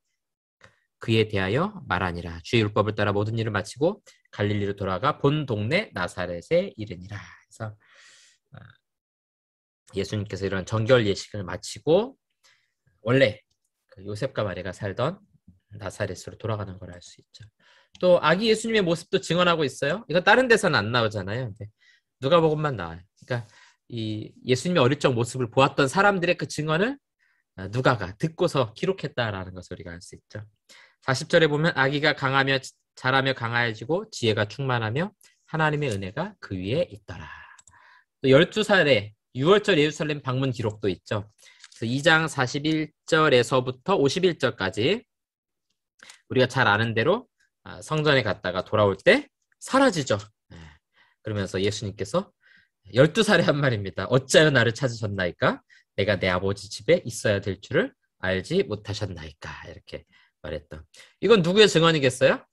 그에 대하여 말하니라. 주의 율법을 따라 모든 일을 마치고 갈릴리로 돌아가 본 동네 나사렛에 이르니라. 그래서 예수님께서 이런 정결 예식을 마치고 원래 그 요셉과 마리아가 살던 나사렛으로 돌아가는 걸 알 수 있죠. 또 아기 예수님의 모습도 증언하고 있어요. 이거 다른 데서는 안 나오잖아요. 근데 누가복음만 나와요. 그러니까 이 예수님의 어릴 적 모습을 보았던 사람들의 그 증언을 누가가 듣고서 기록했다라는 것을 우리가 알 수 있죠. 40절에 보면 아기가 강하며 자라며 강하여지고 지혜가 충만하며 하나님의 은혜가 그 위에 있더라. 또 12살에 6월절 예루살렘 방문 기록도 있죠. 그래서 2장 41절에서부터 51절까지 우리가 잘 아는 대로 성전에 갔다가 돌아올 때 사라지죠. 그러면서 예수님께서 12살에 한 말입니다. 어찌하여 나를 찾으셨나이까? 내가 내 아버지 집에 있어야 될 줄을 알지 못하셨나이까? 이렇게 말했던. 이건 누구의 증언이겠어요?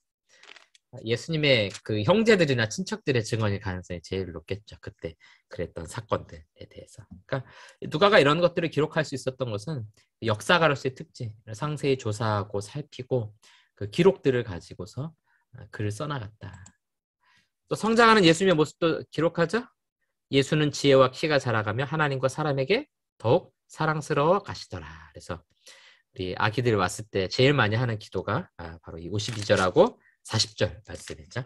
예수님의 그 형제들이나 친척들의 증언일 가능성이 제일 높겠죠. 그때 그랬던 사건들에 대해서. 그러니까 누가가 이런 것들을 기록할 수 있었던 것은 역사가로서의 특징, 상세히 조사하고 살피고 그 기록들을 가지고서 글을 써나갔다. 또 성장하는 예수님의 모습도 기록하죠. 예수는 지혜와 키가 자라가며 하나님과 사람에게 더욱 사랑스러워 가시더라. 그래서 우리 아기들 왔을 때 제일 많이 하는 기도가 바로 이 52절하고 40절 말씀이죠.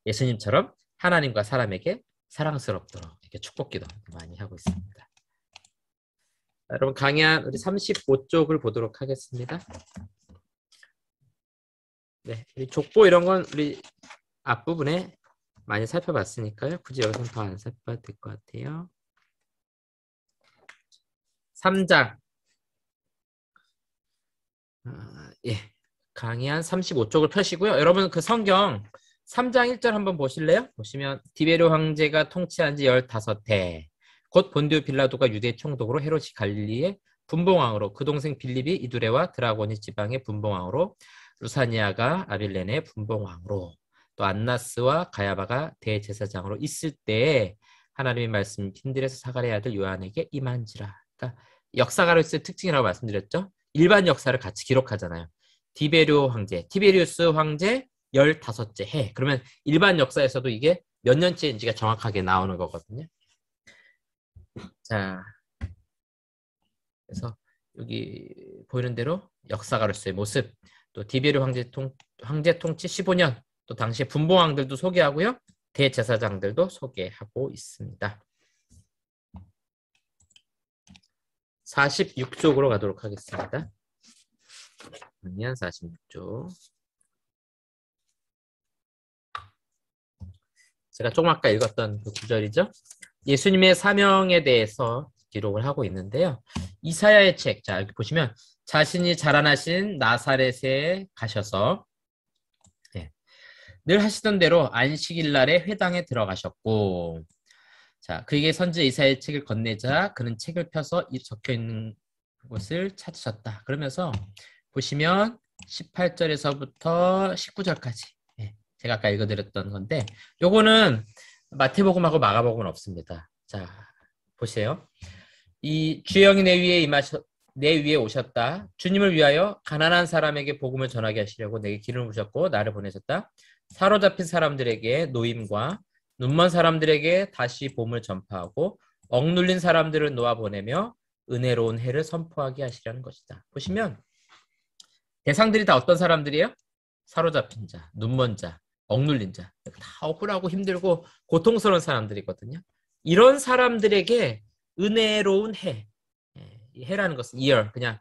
예수님처럼 하나님과 사람에게 사랑스럽도록 이렇게 축복기도 많이 하고 있습니다. 여러분 강의한 우리 35쪽을 보도록 하겠습니다. 네, 우리 족보 이런 건 우리 앞부분에 많이 살펴봤으니까요. 굳이 여기서는 더 안 살펴봐도 될 것 같아요. 3장 예, 강의한 35쪽을 펴시고요. 여러분 그 성경 3장 1절 한번 보실래요? 보시면 디베르 황제가 통치한 지 15해 곧 본디오 빌라도가 유대 총독으로 헤롯이 갈릴리의 분봉왕으로 그 동생 빌립이 이두레와 드라고니 지방의 분봉왕으로 루사니아가 아빌레네 분봉왕으로 또 안나스와 가야바가 대제사장으로 있을 때에 하나님의 말씀 핀들에서 사가랴의 아들 요한에게 임한지라. 그러니까 역사가로서의 특징이라고 말씀드렸죠. 일반 역사를 같이 기록하잖아요. 디베르 황제, 티베리우스 황제 15째 해. 그러면 일반 역사에서도 이게 몇 년째인지가 정확하게 나오는 거거든요. 자, 그래서 여기 보이는 대로 역사가로서의 모습, 또 디베르 황제 통치 15년, 또 당시의 분봉왕들도 소개하고요. 대제사장들도 소개하고 있습니다. 46쪽으로 가도록 하겠습니다. 강연 46쪽. 제가 조금 아까 읽었던 그 구절이죠. 예수님의 사명에 대해서 기록을 하고 있는데요. 이사야의 책, 자 여기 보시면 자신이 자라나신 나사렛에 가셔서 늘 하시던 대로 안식일 날에 회당에 들어가셨고, 자 그에게 선지 이사야의 책을 건네자 그는 책을 펴서 이 적혀 있는 곳을 찾으셨다. 그러면서 보시면 18절에서부터 19절까지 제가 아까 읽어드렸던 건데 요거는 마태복음하고 마가복음은 없습니다. 자 보세요. 이 주영이 내 위에 오셨다. 주님을 위하여 가난한 사람에게 복음을 전하게 하시려고 내게 기름을 부으셨고 나를 보내셨다. 사로잡힌 사람들에게 노임과 눈먼 사람들에게 다시 복음을 전파하고 억눌린 사람들을 놓아 보내며 은혜로운 해를 선포하게 하시려는 것이다. 보시면 대상들이 다 어떤 사람들이에요? 사로잡힌 자, 눈먼 자, 억눌린 자, 다 억울하고 힘들고 고통스러운 사람들이거든요. 이런 사람들에게 은혜로운 해, 이 해라는 것은 year, 그냥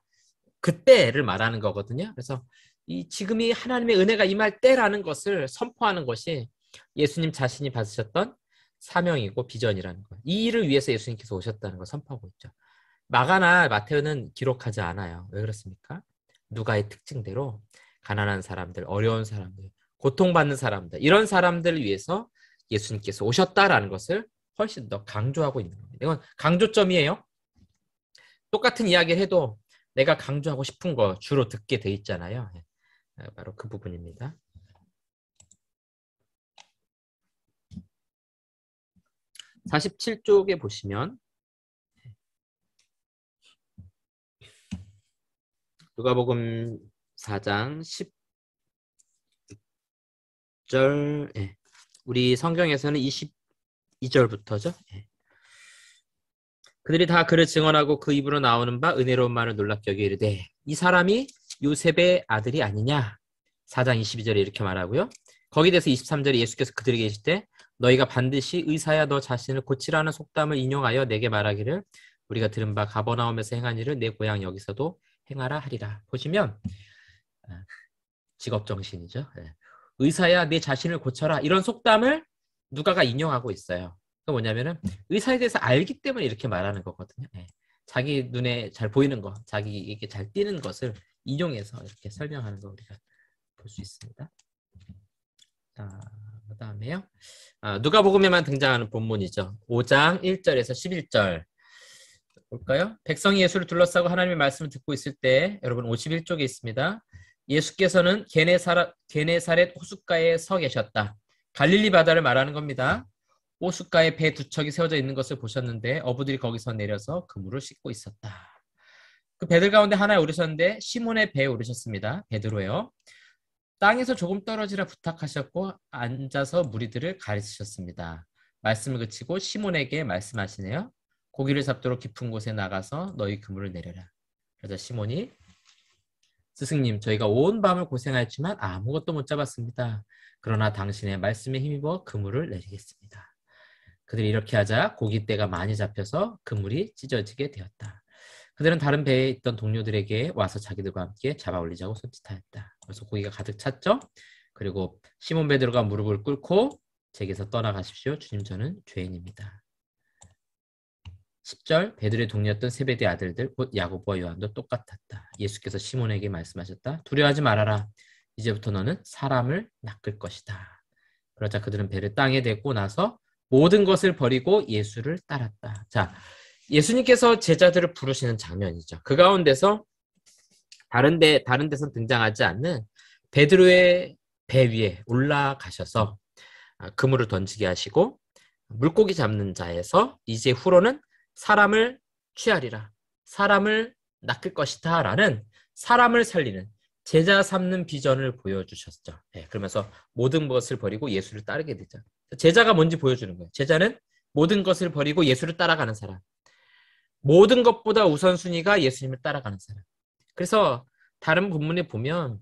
그때를 말하는 거거든요. 그래서 이 지금이 하나님의 은혜가 임할 때라는 것을 선포하는 것이 예수님 자신이 받으셨던 사명이고 비전이라는 거예요. 이 일을 위해서 예수님께서 오셨다는 걸 선포하고 있죠. 마가나 마태오는 기록하지 않아요. 왜 그렇습니까? 누가의 특징대로 가난한 사람들, 어려운 사람들, 고통받는 사람들, 이런 사람들을 위해서 예수님께서 오셨다라는 것을 훨씬 더 강조하고 있는 겁니다. 이건 강조점이에요. 똑같은 이야기를 해도 내가 강조하고 싶은 거 주로 듣게 돼 있잖아요. 바로 그 부분입니다. 47쪽에 보시면 누가복음 4장 10절, 우리 성경에서는 22절부터죠. 그들이 다 그를 증언하고 그 입으로 나오는 바 은혜로운 말을 놀랍게 여겨 이르되 이 사람이 요셉의 아들이 아니냐. 4장 22절에 이렇게 말하고요. 거기에 대해서 23절에 예수께서 그들에게 계실 때 너희가 반드시 의사야 너 자신을 고치라는 속담을 인용하여 내게 말하기를 우리가 들은 바 가버나움에서 행한 일을 내 고향 여기서도 행하라 하리라. 보시면 직업정신이죠. 의사야 내 자신을 고쳐라. 이런 속담을 누가가 인용하고 있어요. 그 뭐냐면은 의사에 대해서 알기 때문에 이렇게 말하는 거거든요. 자기 눈에 잘 보이는 거, 자기에게 잘 띄는 것을 인용해서 이렇게 설명하는 거 우리가 볼 수 있습니다. 자, 그 다음에요. 누가복음에만 등장하는 본문이죠. 5장 1절에서 11절 볼까요? 백성이 예수를 둘러싸고 하나님의 말씀을 듣고 있을 때 여러분 51쪽에 있습니다. 예수께서는 게네사렛 호숫가에 서 계셨다. 갈릴리 바다를 말하는 겁니다. 호숫가에 배 두 척이 세워져 있는 것을 보셨는데 어부들이 거기서 내려서 그물을 씻고 있었다. 그 배들 가운데 하나에 오르셨는데 시몬의 배에 오르셨습니다. 베드로예요. 땅에서 조금 떨어지라 부탁하셨고 앉아서 무리들을 가르치셨습니다. 말씀을 그치고 시몬에게 말씀하시네요. 고기를 잡도록 깊은 곳에 나가서 너희 그물을 내려라. 그러자 시몬이 스승님 저희가 온 밤을 고생하였지만 아무것도 못 잡았습니다. 그러나 당신의 말씀에 힘입어 그물을 내리겠습니다. 그들이 이렇게 하자 고깃대가 많이 잡혀서 그물이 찢어지게 되었다. 그들은 다른 배에 있던 동료들에게 와서 자기들과 함께 잡아 올리자고 손짓하였다. 그래서 고기가 가득 찼죠. 그리고 시몬 베드로가 무릎을 꿇고 제게서 떠나가십시오. 주님 저는 죄인입니다. 10절 베드로의 동료였던 세베대 아들들 곧 야고보와 요한도 똑같았다. 예수께서 시몬에게 말씀하셨다. 두려워하지 말아라. 이제부터 너는 사람을 낚을 것이다. 그러자 그들은 배를 땅에 대고 나서 모든 것을 버리고 예수를 따랐다. 자, 예수님께서 제자들을 부르시는 장면이죠. 그 가운데서 다른 데선 등장하지 않는 베드로의 배 위에 올라가셔서 그물을 던지게 하시고 물고기 잡는 자에서 이제 후로는 사람을 취하리라. 사람을 낚을 것이다 라는 사람을 살리는 제자 삼는 비전을 보여주셨죠. 그러면서 모든 것을 버리고 예수를 따르게 되죠. 제자가 뭔지 보여주는 거예요. 제자는 모든 것을 버리고 예수를 따라가는 사람. 모든 것보다 우선순위가 예수님을 따라가는 사람. 그래서 다른 본문에 보면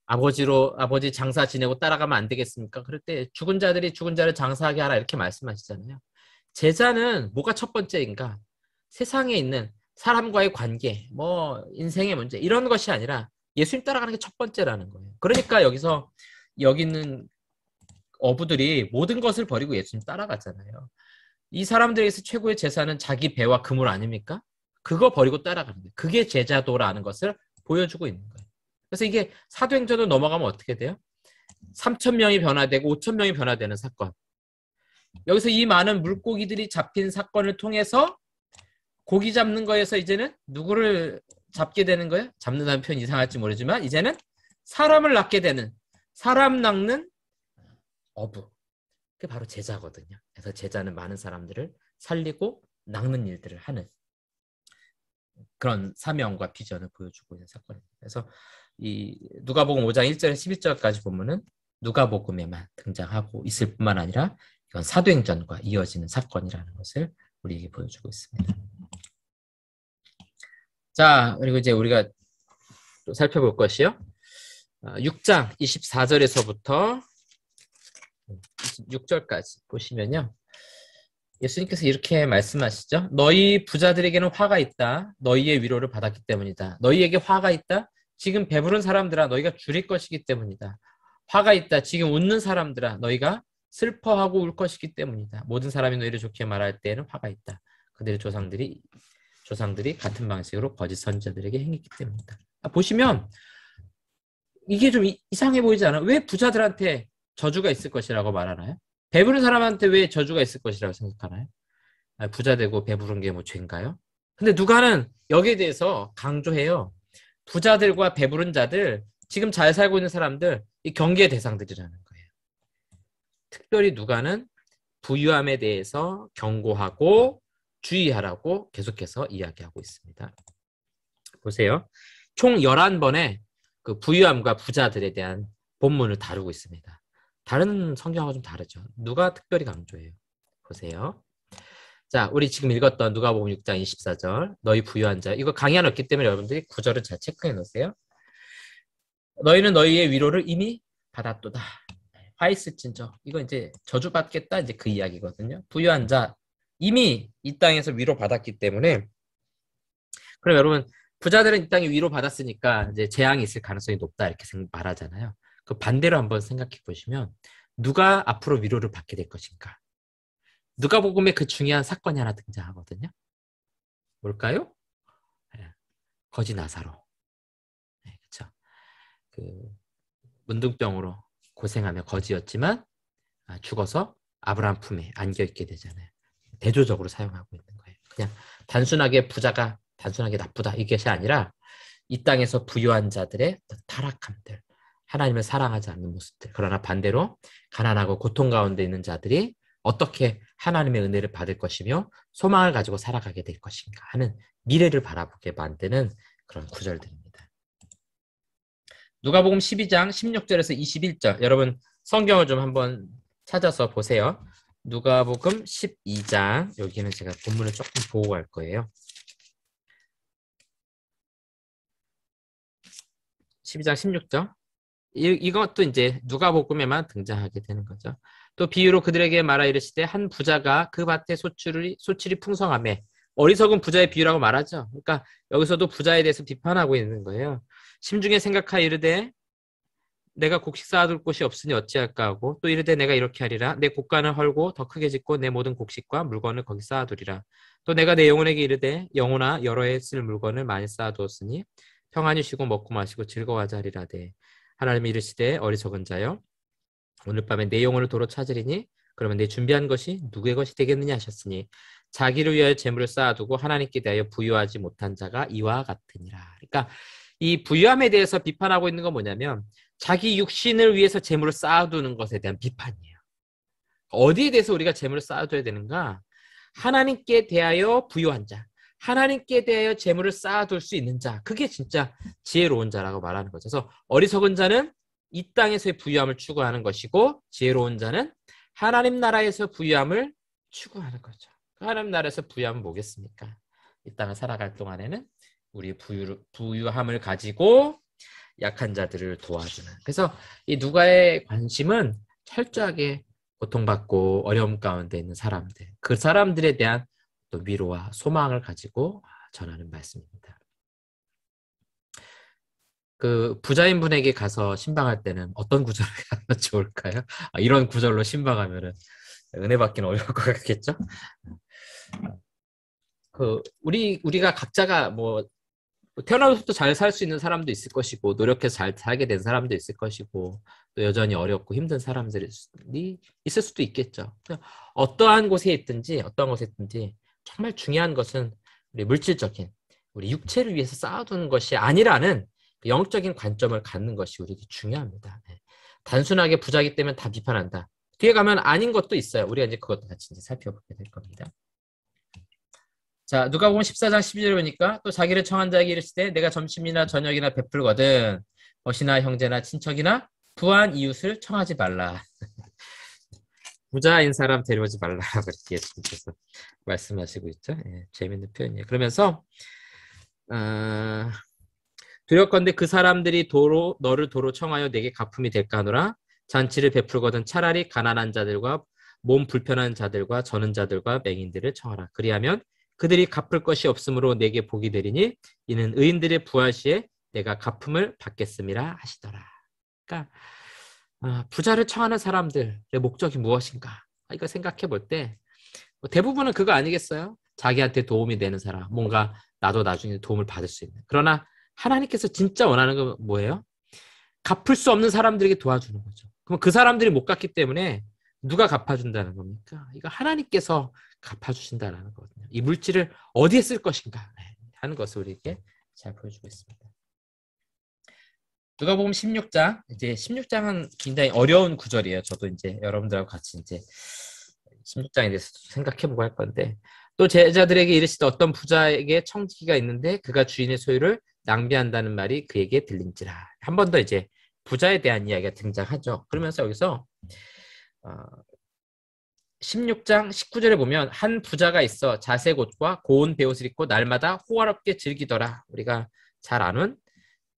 아버지 장사 지내고 따라가면 안 되겠습니까? 그럴 때 죽은 자들이 죽은 자를 장사하게 하라 이렇게 말씀하시잖아요. 제자는 뭐가 첫 번째인가? 세상에 있는 사람과의 관계, 뭐 인생의 문제 이런 것이 아니라 예수님 따라가는 게 첫 번째라는 거예요. 그러니까 여기 있는 어부들이 모든 것을 버리고 예수님 따라가잖아요. 이 사람들에게서 최고의 재산은 자기 배와 그물 아닙니까? 그거 버리고 따라가는 거예요. 그게 제자도라는 것을 보여주고 있는 거예요. 그래서 이게 사도행전으로 넘어가면 어떻게 돼요? 3,000명이 변화되고 5,000명이 변화되는 사건. 여기서 이 많은 물고기들이 잡힌 사건을 통해서 고기 잡는 거에서 이제는 누구를 잡게 되는 거예요? 잡는다는 표현 이상할지 모르지만 이제는 사람을 낚게 되는 사람 낚는 어부. 그게 바로 제자거든요. 그래서 제자는 많은 사람들을 살리고 낚는 일들을 하는 그런 사명과 비전을 보여주고 있는 사건입니다. 그래서 이 누가복음 5장 1절에서 11절까지 보면은 누가복음에만 등장하고 있을 뿐만 아니라 이건 사도행전과 이어지는 사건이라는 것을 우리에게 보여주고 있습니다. 자, 그리고 이제 우리가 또 살펴볼 것이요. 6장 24절에서부터 26절까지 보시면요. 예수님께서 이렇게 말씀하시죠. 너희 부자들에게는 화가 있다. 너희의 위로를 받았기 때문이다. 너희에게 화가 있다. 지금 배부른 사람들아 너희가 줄일 것이기 때문이다. 화가 있다. 지금 웃는 사람들아 너희가 슬퍼하고 울 것이기 때문이다. 모든 사람이 너희를 좋게 말할 때에는 화가 있다. 그들의 조상들이 조상들이 같은 방식으로 거짓 선지자들에게 행했기 때문이다. 보시면 이게 좀 이상해 보이지 않아요? 왜 부자들한테 저주가 있을 것이라고 말하나요? 배부른 사람한테 왜 저주가 있을 것이라고 생각하나요? 부자 되고 배부른 게 뭐 죄인가요? 근데 누가는 여기에 대해서 강조해요. 부자들과 배부른 자들, 지금 잘 살고 있는 사람들, 이 경계의 대상들이라는 거예요. 특별히 누가는 부유함에 대해서 경고하고 주의하라고 계속해서 이야기하고 있습니다. 보세요. 총 11번의 그 부유함과 부자들에 대한 본문을 다루고 있습니다. 다른 성경하고 좀 다르죠. 누가 특별히 강조해요. 보세요. 자, 우리 지금 읽었던 누가복음 6장 24절 너희 부유한 자, 이거 강의 안 없기 때문에 여러분들이 구절을 잘 체크해 놓으세요. 너희는 너희의 위로를 이미 받았도다. 화이스친저, 이거 이제 저주받겠다, 이제 그 이야기거든요. 부유한 자, 이미 이 땅에서 위로받았기 때문에. 그럼 여러분, 부자들은 이 땅에 위로받았으니까 이제 재앙이 있을 가능성이 높다, 이렇게 말하잖아요. 그 반대로 한번 생각해 보시면 누가 앞으로 위로를 받게 될 것인가? 누가복음에 그 중요한 사건이 하나 등장하거든요. 뭘까요? 거지 나사로. 네, 그렇죠. 그 문둥병으로 고생하며 거지였지만 죽어서 아브라함 품에 안겨 있게 되잖아요. 대조적으로 사용하고 있는 거예요. 그냥 단순하게 부자가 단순하게 나쁘다 이것이 아니라 이 땅에서 부유한 자들의 타락함들, 하나님을 사랑하지 않는 모습들, 그러나 반대로 가난하고 고통 가운데 있는 자들이 어떻게 하나님의 은혜를 받을 것이며 소망을 가지고 살아가게 될 것인가 하는 미래를 바라보게 만드는 그런 구절들입니다. 누가복음 12장 16절에서 21절, 여러분 성경을 좀 한번 찾아서 보세요. 누가복음 12장, 여기는 제가 본문을 조금 보고 갈 거예요. 12장 16절. 이것도 이제 누가복음에만 등장하게 되는 거죠. 또 비유로 그들에게 말하 이르시되 한 부자가 그 밭에 소출이 풍성하매, 어리석은 부자의 비유라고 말하죠. 그러니까 여기서도 부자에 대해서 비판하고 있는 거예요. 심중에 생각하여 이르되 내가 곡식 쌓아둘 곳이 없으니 어찌할까 하고, 또 이르되 내가 이렇게 하리라. 내 곡간을 헐고 더 크게 짓고 내 모든 곡식과 물건을 거기 쌓아두리라. 또 내가 내 영혼에게 이르되 영혼아 여러 해 쓸 물건을 많이 쌓아두었으니 평안히 쉬고 먹고 마시고 즐거워하자 하리라되, 하나님이 이르시되 어리석은 자여 오늘 밤에 내 영혼을 도로 찾으리니 그러면 내 준비한 것이 누구의 것이 되겠느냐 하셨으니 자기를 위하여 재물을 쌓아두고 하나님께 대하여 부유하지 못한 자가 이와 같으니라. 그러니까 이 부유함에 대해서 비판하고 있는 건 뭐냐면 자기 육신을 위해서 재물을 쌓아두는 것에 대한 비판이에요. 어디에 대해서 우리가 재물을 쌓아둬야 되는가? 하나님께 대하여 부유한 자, 하나님께 대하여 재물을 쌓아둘 수 있는 자, 그게 진짜 지혜로운 자라고 말하는 거죠. 그래서 어리석은 자는 이 땅에서의 부유함을 추구하는 것이고, 지혜로운 자는 하나님 나라에서 부유함을 추구하는 거죠. 하나님 나라에서 부유함은 뭐겠습니까? 이 땅을 살아갈 동안에는 우리 부유함을 가지고 약한 자들을 도와주는. 그래서 이 누가의 관심은 철저하게 고통받고 어려움 가운데 있는 사람들, 그 사람들에 대한 또 위로와 소망을 가지고 전하는 말씀입니다. 그 부자인 분에게 가서 신방할 때는 어떤 구절을 하면 좋을까요? 이런 구절로 신방하면은 은혜 받기는 어려울 것 같겠죠? 그 우리가 각자가 뭐 태어나서부터 잘 살 수 있는 사람도 있을 것이고, 노력해서 잘 살게 된 사람도 있을 것이고, 또 여전히 어렵고 힘든 사람들이 있을 수도 있겠죠. 어떠한 곳에 있든지 정말 중요한 것은 우리 물질적인, 우리 육체를 위해서 쌓아두는 것이 아니라는 영적인 관점을 갖는 것이 우리에게 중요합니다. 단순하게 부자기 때문에 다 비판한다. 뒤에 가면 아닌 것도 있어요. 우리가 이제 그것도 같이 이제 살펴보게 될 겁니다. 자, 누가복음 14장 12절에 보니까 또 자기를 청한 자에게 이르시되 내가 점심이나 저녁이나 베풀거든 벗이나 형제나 친척이나 부한 이웃을 청하지 말라. 부자인 사람 데려오지 말라라고 이렇게 예수님께서 말씀하시고 있죠. 재밌는 표현이에요. 그러면서 두렵건대 그 사람들이 너를 도로 청하여 내게 갚음이 될까 하노라. 잔치를 베풀거든 차라리 가난한 자들과 몸 불편한 자들과 저는 자들과 맹인들을 청하라. 그리하면 그들이 갚을 것이 없으므로 내게 복이 되리니 이는 의인들의 부활 시에 내가 갚음을 받겠음이라 하시더라. 그러니까 부자를 청하는 사람들의 목적이 무엇인가? 이거 생각해 볼 때 대부분은 그거 아니겠어요? 자기한테 도움이 되는 사람, 뭔가 나도 나중에 도움을 받을 수 있는. 그러나 하나님께서 진짜 원하는 건 뭐예요? 갚을 수 없는 사람들에게 도와주는 거죠. 그럼 그 사람들이 못 갚기 때문에 누가 갚아준다는 겁니까? 이거 하나님께서 갚아주신다는 거거든요. 이 물질을 어디에 쓸 것인가 하는 것을 우리에게 잘 보여주고 있습니다. 누가복음 16장, 이제 16장은 굉장히 어려운 구절이에요. 저도 이제 여러분들하고 같이 이제 16장에 대해서 생각해보고 할 건데, 또 제자들에게 이르시되 어떤 부자에게 청지기가 있는데 그가 주인의 소유를 낭비한다는 말이 그에게 들린지라. 한 번 더 이제 부자에 대한 이야기가 등장하죠. 그러면서 여기서 16장 19절에 보면 한 부자가 있어 자색 옷과 고운 베옷을 입고 날마다 호화롭게 즐기더라. 우리가 잘 아는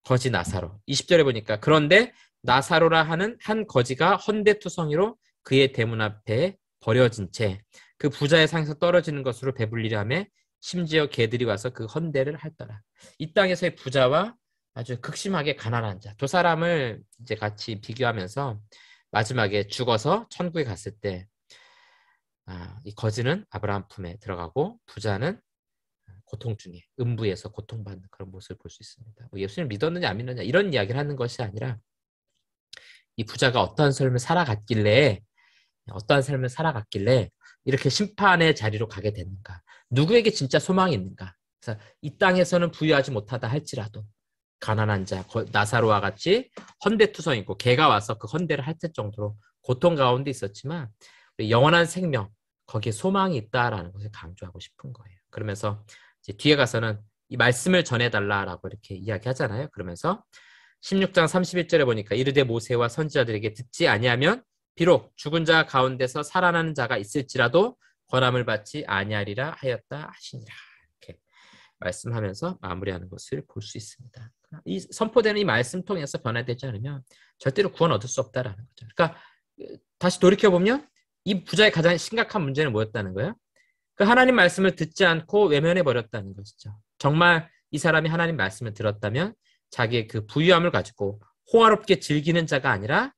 거지 나사로. 20절에 보니까 그런데 나사로라 하는 한 거지가 헌데투성이로 그의 대문 앞에 버려진 채 그 부자의 상에서 떨어지는 것으로 배불리려 하며 심지어 개들이 와서 그 헌데를 핥더라. 이 땅에서의 부자와 아주 극심하게 가난한 자, 두 사람을 이제 같이 비교하면서 마지막에 죽어서 천국에 갔을 때 이 거지는 아브라함 품에 들어가고 부자는 고통 중에 음부에서 고통받는 그런 모습을 볼 수 있습니다. 뭐 예수님을 믿었느냐 안 믿느냐 이런 이야기를 하는 것이 아니라 이 부자가 어떠한 삶을 살아갔길래 이렇게 심판의 자리로 가게 됐는가? 누구에게 진짜 소망이 있는가? 그래서 이 땅에서는 부유하지 못하다 할지라도 가난한 자, 나사로와 같이 헌데투성이고 개가 와서 그 헌데를 핥을 정도로 고통 가운데 있었지만 영원한 생명, 거기에 소망이 있다라는 것을 강조하고 싶은 거예요. 그러면서 이제 뒤에 가서는 이 말씀을 전해달라라고 이렇게 이야기하잖아요. 그러면서 16장 31절에 보니까 이르되 모세와 선지자들에게 듣지 아니하면 비록 죽은 자 가운데서 살아나는 자가 있을지라도 권함을 받지 아니하리라 하였다 하시니라. 이렇게 말씀하면서 마무리하는 것을 볼 수 있습니다. 이 선포되는 이 말씀 통해서 변화되지 않으면 절대로 구원 얻을 수 없다라는 거죠. 그러니까 다시 돌이켜보면 이 부자의 가장 심각한 문제는 뭐였다는 거예요? 그 하나님 말씀을 듣지 않고 외면해 버렸다는 것이죠. 정말 이 사람이 하나님 말씀을 들었다면 자기의 그 부유함을 가지고 호화롭게 즐기는 자가 아니라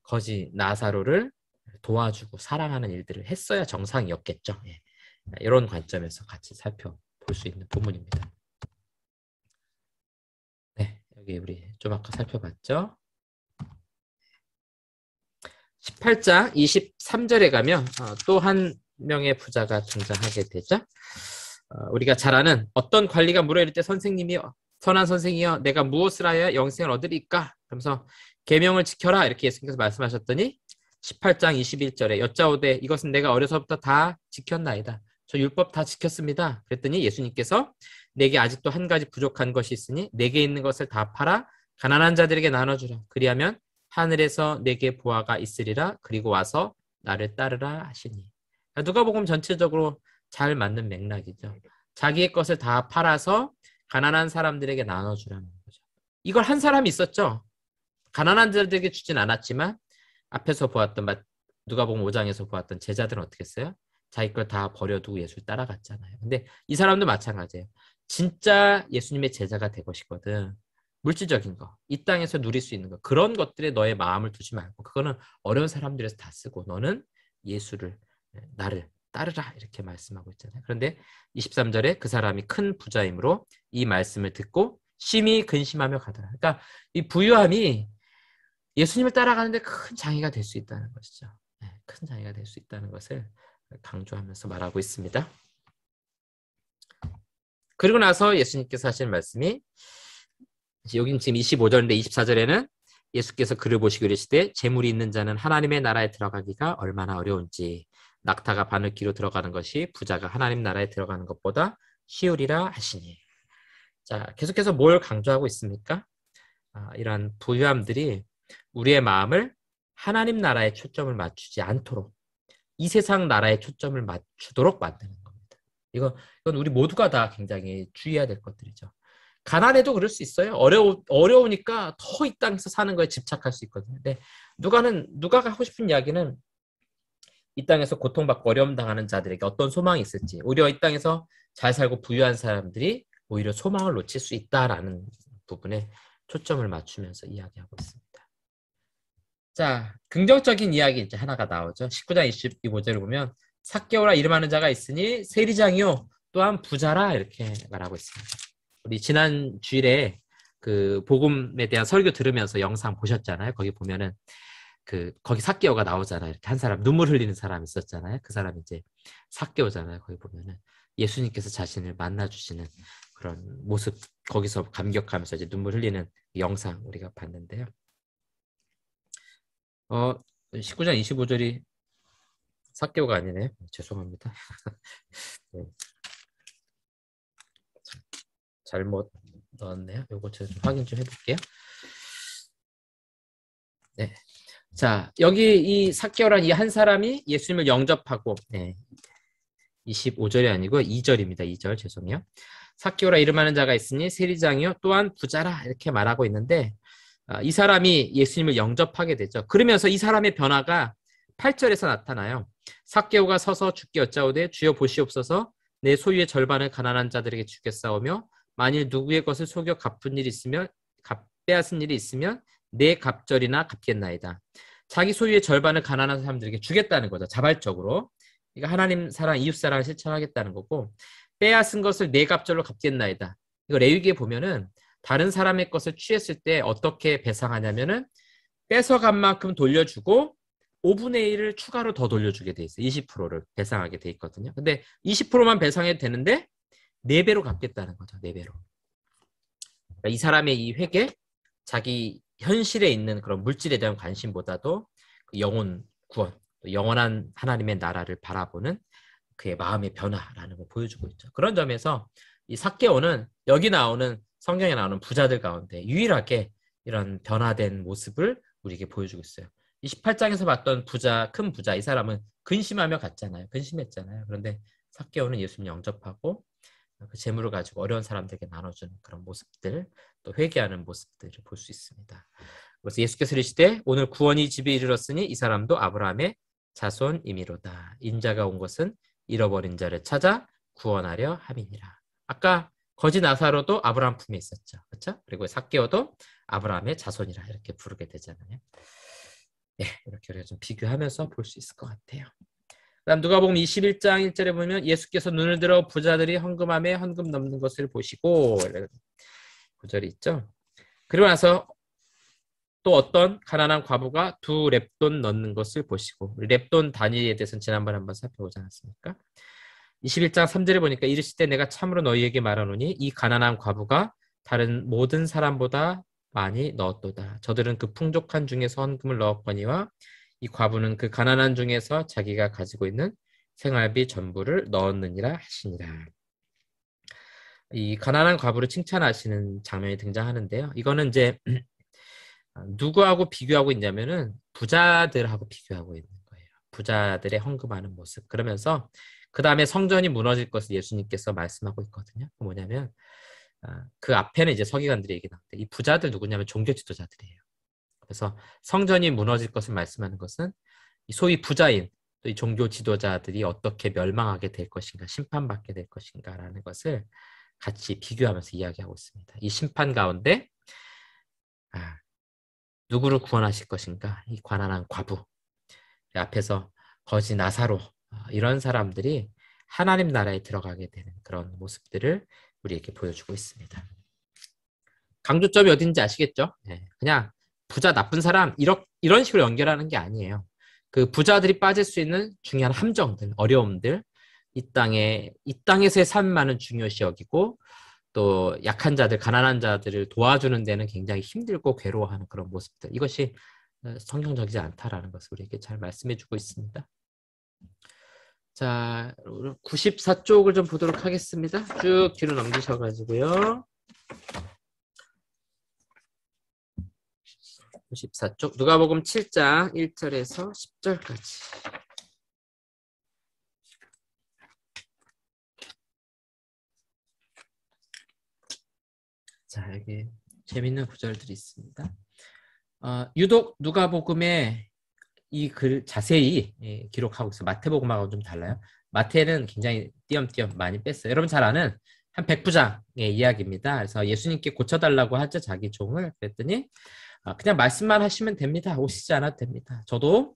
거지 나사로를 도와주고 사랑하는 일들을 했어야 정상이었겠죠. 예. 이런 관점에서 같이 살펴볼 수 있는 부분입니다. 네, 여기 우리 좀 아까 살펴봤죠. 18장 23절에 가면 또 한 명의 부자가 등장하게 되죠. 우리가 잘 아는 어떤 관리가 물어 이를 때 선생님이 선한 선생이여 내가 무엇을 하여 영생을 얻으리까? 그러면서 계명을 지켜라 이렇게 예수님께서 말씀하셨더니 18장 21절에 여짜오되 이것은 내가 어려서부터 다 지켰나이다. 저 율법 다 지켰습니다. 그랬더니 예수님께서 내게 아직도 한 가지 부족한 것이 있으니 내게 있는 것을 다 팔아 가난한 자들에게 나눠주라. 그리하면 하늘에서 내게 보화가 있으리라. 그리고 와서 나를 따르라 하시니. 누가복음 전체적으로 잘 맞는 맥락이죠. 자기의 것을 다 팔아서 가난한 사람들에게 나눠주라는 거죠. 이걸 한 사람이 있었죠. 가난한 자들에게 주진 않았지만 앞에서 보았던 누가복음 5장에서 보았던 제자들은 어떻게 했어요? 자기 걸 다 버려두고 예수를 따라갔잖아요. 근데 이 사람도 마찬가지예요. 진짜 예수님의 제자가 되고 싶거든. 물질적인 거, 이 땅에서 누릴 수 있는 거, 그런 것들에 너의 마음을 두지 말고 그거는 어려운 사람들에서 다 쓰고 너는 예수를, 나를 따르라 이렇게 말씀하고 있잖아요. 그런데 23절에 그 사람이 큰 부자이므로 이 말씀을 듣고 심히 근심하며 가더라. 그러니까 이 부유함이 예수님을 따라가는데 큰 장애가 될 수 있다는 것이죠. 큰 장애가 될 수 있다는 것을 강조하면서 말하고 있습니다. 그리고 나서 예수님께서 하시는 말씀이 여기는 지금 25절인데 24절에는 예수께서 그를 보시고 이르시되 재물이 있는 자는 하나님의 나라에 들어가기가 얼마나 어려운지 낙타가 바늘귀로 들어가는 것이 부자가 하나님 나라에 들어가는 것보다 쉬우리라 하시니. 자, 계속해서 뭘 강조하고 있습니까? 이러한 부유함들이 우리의 마음을 하나님 나라에 초점을 맞추지 않도록 이 세상 나라에 초점을 맞추도록 만드는 겁니다. 이건 우리 모두가 다 굉장히 주의해야 될 것들이죠. 가난해도 그럴 수 있어요. 어려우니까 더 이 땅에서 사는 거에 집착할 수 있거든요. 근데 누가가 하고 싶은 이야기는 이 땅에서 고통받고 어려움 당하는 자들에게 어떤 소망이 있을지, 오히려 이 땅에서 잘 살고 부유한 사람들이 오히려 소망을 놓칠 수 있다라는 부분에 초점을 맞추면서 이야기하고 있습니다. 자, 긍정적인 이야기 이제 하나가 나오죠. 19장 25절을 보면 삭개오라 이름하는 자가 있으니 세리장이요 또한 부자라 이렇게 말하고 있습니다. 우리 지난 주일에 그 복음에 대한 설교 들으면서 영상 보셨잖아요. 거기 보면은 거기 삭개오가 나오잖아요. 이렇게 한 사람 눈물 흘리는 사람 있었잖아요. 그 사람이 이제 삭개오잖아요. 거기 보면은 예수님께서 자신을 만나 주시는 그런 모습 거기서 감격하면서 이제 눈물 흘리는 영상 우리가 봤는데요. 19장 25절이 삭개오가 아니네요. 죄송합니다. 네. 잘못 넣었네요. 요거 제가 좀 확인 좀 해볼게요. 네. 자, 여기 이 삭개오란 이 한 사람이 예수님을 영접하고, 네. 25절이 아니고 2절입니다. 2절 죄송해요. 삭개오라 이름하는 자가 있으니 세리장이요 또한 부자라 이렇게 말하고 있는데 이 사람이 예수님을 영접하게 되죠. 그러면서 이 사람의 변화가 8절에서 나타나요. 삭개오가 서서 주께 여짜오되 주여 보시옵소서 내 소유의 절반을 가난한 자들에게 주겠사오며 만일 누구의 것을 속여 갚은 일이 있으면 빼앗은 일이 있으면 내 갑절이나 갚겠나이다. 자기 소유의 절반을 가난한 사람들에게 주겠다는 거죠. 자발적으로. 그러니까 하나님 사랑, 이웃 사랑을 실천하겠다는 거고 빼앗은 것을 내 갑절로 갚겠나이다. 이거 레위기에 보면은 다른 사람의 것을 취했을 때 어떻게 배상하냐면은 뺏어간 만큼 돌려주고 5분의 1을 추가로 더 돌려주게 돼 있어요. 20%를 배상하게 돼 있거든요. 근데 20%만 배상해도 되는데 4배로 갚겠다는 거죠. 4배로. 그러니까 이 사람의 이 회개, 자기 현실에 있는 그런 물질에 대한 관심보다도 그 영혼 구원, 영원한 하나님의 나라를 바라보는 그의 마음의 변화라는 걸 보여주고 있죠. 그런 점에서 이 삭개오는 여기 나오는 성경에 나오는 부자들 가운데 유일하게 이런 변화된 모습을 우리에게 보여주고 있어요. 28장에서 봤던 부자, 큰 부자, 이 사람은 근심하며 갔잖아요. 근심했잖아요. 그런데 삭개오는 예수님 영접하고 그 재물을 가지고 어려운 사람들에게 나눠주는 그런 모습들, 또 회개하는 모습들을 볼 수 있습니다. 그래서 예수께서 이르시되 오늘 구원이 집에 이르렀으니 이 사람도 아브라함의 자손이미로다. 인자가 온 것은 잃어버린 자를 찾아 구원하려 함이니라. 아까 거지 나사로도 아브라함 품에 있었죠. 그렇죠? 그리고 삭개오도 아브라함의 자손이라 이렇게 부르게 되잖아요. 네, 이렇게 우리가 좀 비교하면서 볼 수 있을 것 같아요. 그다음 누가복음 21장 1절에 보면 예수께서 눈을 들어 부자들이 헌금함에 헌금 넘는 것을 보시고 구절이 있죠. 그리고 나서 또 어떤 가난한 과부가 2렙돈 넣는 것을 보시고 렙돈 단위에 대해서는 지난번에 한번 살펴보지 않았습니까? 21장 3절에 보니까 이르시되 내가 참으로 너희에게 말하노니 이 가난한 과부가 다른 모든 사람보다 많이 넣었도다. 저들은 그 풍족한 중에서 헌금을 넣었거니와 이 과부는 그 가난한 중에서 자기가 가지고 있는 생활비 전부를 넣었느니라 하시니라. 이 가난한 과부를 칭찬하시는 장면이 등장하는데요. 이거는 이제 누구하고 비교하고 있냐면은 부자들하고 비교하고 있는 거예요. 부자들의 헌금하는 모습. 그러면서 그 다음에 성전이 무너질 것을 예수님께서 말씀하고 있거든요. 뭐냐면 그 앞에는 이제 서기관들이 얘기하는데 이 부자들 누구냐면 종교 지도자들이에요. 그래서 성전이 무너질 것을 말씀하는 것은 소위 부자인 또 이 종교 지도자들이 어떻게 멸망하게 될 것인가, 심판받게 될 것인가라는 것을 같이 비교하면서 이야기하고 있습니다. 이 심판 가운데 누구를 구원하실 것인가? 이 가난한 과부 앞에서 거지 나사로 이런 사람들이 하나님 나라에 들어가게 되는 그런 모습들을 우리에게 보여주고 있습니다. 강조점이 어딘지 아시겠죠? 네, 그냥 부자 나쁜 사람 이런 식으로 연결하는 게 아니에요. 그 부자들이 빠질 수 있는 중요한 함정들, 어려움들, 이 땅에서의 삶만은 중요시 여기고 또 약한 자들, 가난한 자들을 도와주는 데는 굉장히 힘들고 괴로워하는 그런 모습들. 이것이 성경적이지 않다라는 것을 우리에게 잘 말씀해주고 있습니다. 자, 94쪽을 좀 보도록 하겠습니다. 쭉 뒤로 넘기셔가지고요. 94쪽 누가복음 7장 1절에서 10절까지. 자, 여기 재밌는 구절들이 있습니다. 유독 누가복음에 이 글 자세히 기록하고 있어요. 마태복음하고 좀 달라요. 마태는 굉장히 띄엄띄엄 많이 뺐어요. 여러분 잘 아는 한 백부장의 이야기입니다. 그래서 예수님께 고쳐달라고 하죠. 자기 종을. 그랬더니 그냥 말씀만 하시면 됩니다. 오시지 않아도 됩니다. 저도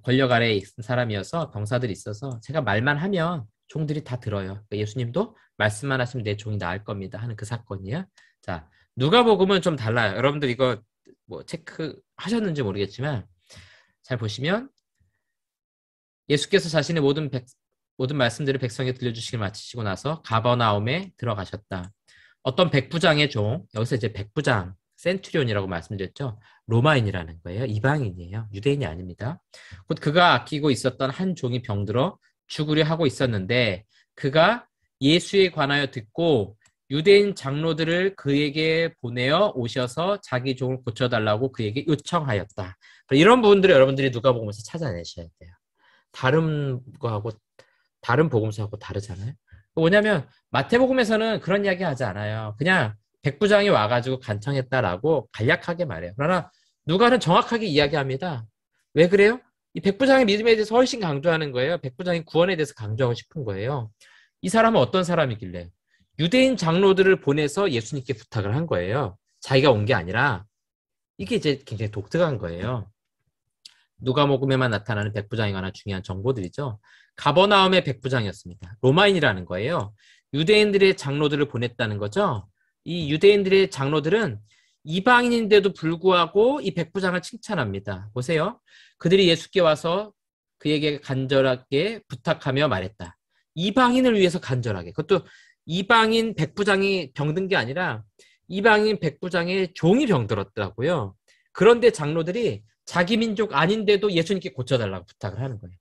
권력 아래에 있는 사람이어서 병사들이 있어서 제가 말만 하면 종들이 다 들어요. 그러니까 예수님도 말씀만 하시면 내 종이 나을 겁니다 하는 그 사건이야. 자, 누가복음은 좀 달라요. 여러분들 이거 뭐 체크하셨는지 모르겠지만 잘 보시면 예수께서 자신의 모든 말씀들을 백성에게 들려주시길 마치시고 나서 가버나움에 들어가셨다. 어떤 백부장의 종, 여기서 이제 백부장, 센투리온이라고 말씀드렸죠. 로마인이라는 거예요. 이방인이에요. 유대인이 아닙니다. 곧 그가 아끼고 있었던 한 종이 병들어 죽으려 하고 있었는데 그가 예수에 관하여 듣고 유대인 장로들을 그에게 보내어 오셔서 자기 종을 고쳐달라고 그에게 요청하였다. 이런 부분들을 여러분들이 누가복음에서 찾아내셔야 돼요. 다른 거하고 다른 복음서하고 다르잖아요. 뭐냐면 마태복음에서는 그런 이야기 하지 않아요. 그냥 백부장이 와가지고 간청했다라고 간략하게 말해요. 그러나 누가는 정확하게 이야기합니다. 왜 그래요? 이 백부장의 믿음에 대해서 훨씬 강조하는 거예요. 백부장의 구원에 대해서 강조하고 싶은 거예요. 이 사람은 어떤 사람이길래? 유대인 장로들을 보내서 예수님께 부탁을 한 거예요. 자기가 온 게 아니라. 이게 이제 굉장히 독특한 거예요. 누가복음에만 나타나는 백부장에 관한 중요한 정보들이죠. 가버나움의 백부장이었습니다. 로마인이라는 거예요. 유대인들의 장로들을 보냈다는 거죠. 이 유대인들의 장로들은 이방인인데도 불구하고 이 백부장을 칭찬합니다. 보세요. 그들이 예수께 와서 그에게 간절하게 부탁하며 말했다. 이방인을 위해서 간절하게. 그것도 이방인 백부장이 병든 게 아니라 이방인 백부장의 종이 병들었더라고요. 그런데 장로들이 자기 민족 아닌데도 예수님께 고쳐달라고 부탁을 하는 거예요.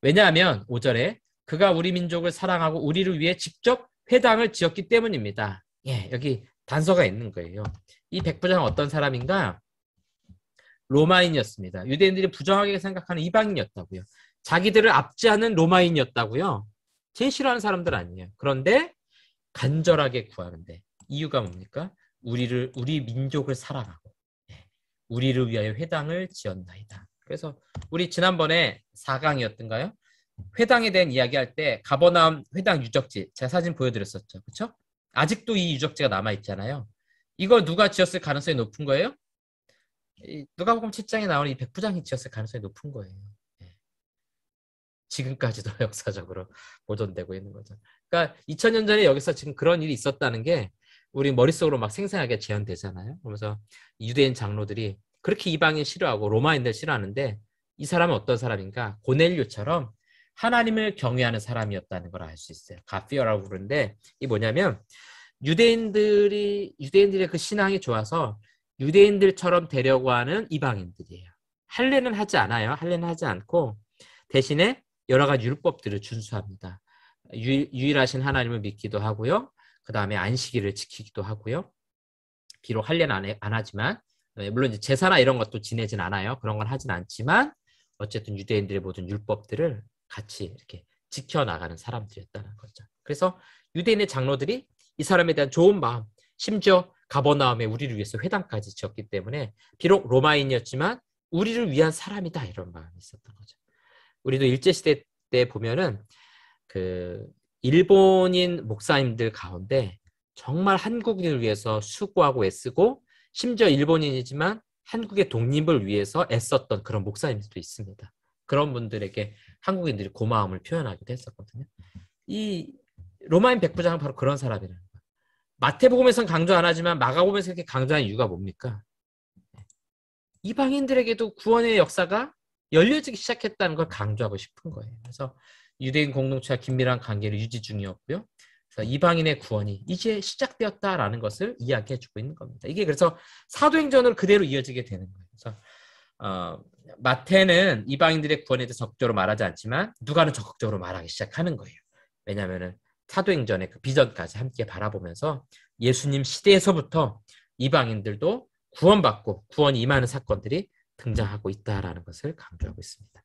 왜냐하면 5절에 그가 우리 민족을 사랑하고 우리를 위해 직접 회당을 지었기 때문입니다. 예, 여기 단서가 있는 거예요. 이 백부장은 어떤 사람인가? 로마인이었습니다. 유대인들이 부정하게 생각하는 이방인이었다고요. 자기들을 압제하는 로마인이었다고요. 제일 싫어하는 사람들 아니에요. 그런데 간절하게 구하는데 이유가 뭡니까? 우리 민족을 사랑하고 우리를 위하여 회당을 지었나이다. 그래서 우리 지난번에 4강이었던가요? 회당에 대한 이야기할 때 가버나움 회당 유적지 제가 사진 보여드렸었죠. 그렇죠? 아직도 이 유적지가 남아있잖아요. 이거 누가 지었을 가능성이 높은 거예요? 누가복음 7장에 나오는 이 백부장이 지었을 가능성이 높은 거예요. 지금까지도 역사적으로 보존되고 있는 거죠. 그러니까 2000년 전에 여기서 지금 그런 일이 있었다는 게 우리 머릿속으로 막 생생하게 재현되잖아요. 그러면서 유대인 장로들이 그렇게 이방인 싫어하고 로마인들 싫어하는데 이 사람은 어떤 사람인가? 고넬료처럼 하나님을 경외하는 사람이었다는 걸 알 수 있어요. 가피어라고 부르는데 이게 뭐냐면 유대인들의 그 신앙이 좋아서 유대인들처럼 되려고 하는 이방인들이에요. 할례는 하지 않아요. 할례는 하지 않고 대신에 여러 가지 율법들을 준수합니다. 유일하신 하나님을 믿기도 하고요. 그 다음에 안식일을 지키기도 하고요. 비록 할례는 안 하지만 물론 이제 제사나 이런 것도 지내진 않아요. 그런 건 하진 않지만 어쨌든 유대인들의 모든 율법들을 같이 이렇게 지켜나가는 사람들이었다는 거죠. 그래서 유대인의 장로들이 이 사람에 대한 좋은 마음, 심지어 가버나움에 우리를 위해서 회당까지 지었기 때문에 비록 로마인이었지만 우리를 위한 사람이다 이런 마음이 있었던 거죠. 우리도 일제시대 때 보면은 그 일본인 목사님들 가운데 정말 한국인을 위해서 수고하고 애쓰고 심지어 일본인이지만 한국의 독립을 위해서 애썼던 그런 목사님들도 있습니다. 그런 분들에게 한국인들이 고마움을 표현하기도 했었거든요. 이 로마인 백부장은 바로 그런 사람이라는 거예요. 마태복음에서는 강조 안 하지만 마가복음에서 이렇게 강조하는 이유가 뭡니까? 이방인들에게도 구원의 역사가 열려지기 시작했다는 걸 강조하고 싶은 거예요. 그래서 유대인 공동체와 긴밀한 관계를 유지 중이었고요. 그래서 이방인의 구원이 이제 시작되었다라는 것을 이야기해주고 있는 겁니다. 이게 그래서 사도행전으로 그대로 이어지게 되는 거예요. 그래서 마태는 이방인들의 구원에 대해서 적극적으로 말하지 않지만 누가는 적극적으로 말하기 시작하는 거예요. 왜냐하면 사도행전의 그 비전까지 함께 바라보면서 예수님 시대에서부터 이방인들도 구원받고 구원이 임하는 사건들이 등장하고 있다라는 것을 강조하고 있습니다.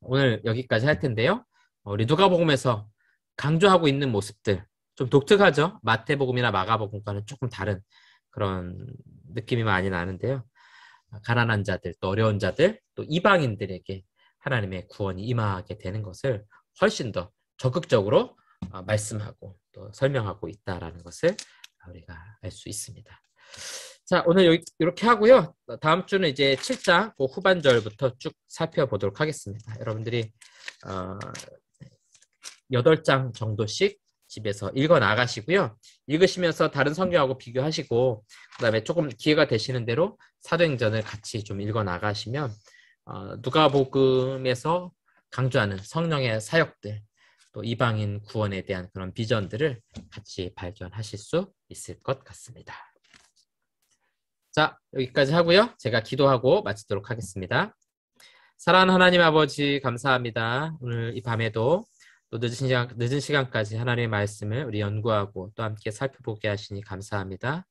오늘 여기까지 할 텐데요. 우리 누가복음에서 강조하고 있는 모습들 좀 독특하죠. 마태복음이나 마가복음과는 조금 다른 그런 느낌이 많이 나는데요. 가난한 자들, 또 어려운 자들, 또 이방인들에게 하나님의 구원이 임하게 되는 것을 훨씬 더 적극적으로 말씀하고 또 설명하고 있다라는 것을 우리가 알 수 있습니다. 자, 오늘 이렇게 하고요. 다음 주는 이제 7장 그 후반절부터 쭉 살펴보도록 하겠습니다. 여러분들이 8장 정도씩 집에서 읽어 나가시고요. 읽으시면서 다른 성경하고 비교하시고 그다음에 조금 기회가 되시는 대로 사도행전을 같이 좀 읽어 나가시면 누가복음에서 강조하는 성령의 사역들 또 이방인 구원에 대한 그런 비전들을 같이 발견하실 수 있을 것 같습니다. 자, 여기까지 하고요. 제가 기도하고 마치도록 하겠습니다. 사랑하는 하나님 아버지 감사합니다. 오늘 이 밤에도 또 늦은 시간까지 하나님의 말씀을 우리 연구하고 또 함께 살펴보게 하시니 감사합니다.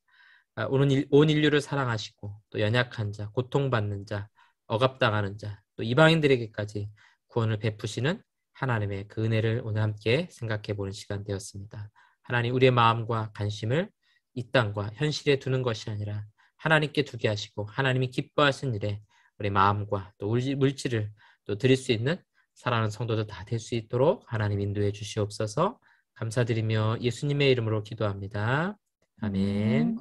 온 인류를 사랑하시고 또 연약한 자, 고통받는 자, 억압당하는 자, 또 이방인들에게까지 구원을 베푸시는 하나님의 그 은혜를 오늘 함께 생각해 보는 시간 되었습니다. 하나님 우리의 마음과 관심을 이 땅과 현실에 두는 것이 아니라 하나님께 두게 하시고 하나님이 기뻐하신 일에 우리 마음과 또 물질을 또 드릴 수 있는 사랑하는 성도들 다 될 수 있도록 하나님 인도해 주시옵소서. 감사드리며 예수님의 이름으로 기도합니다. 아멘.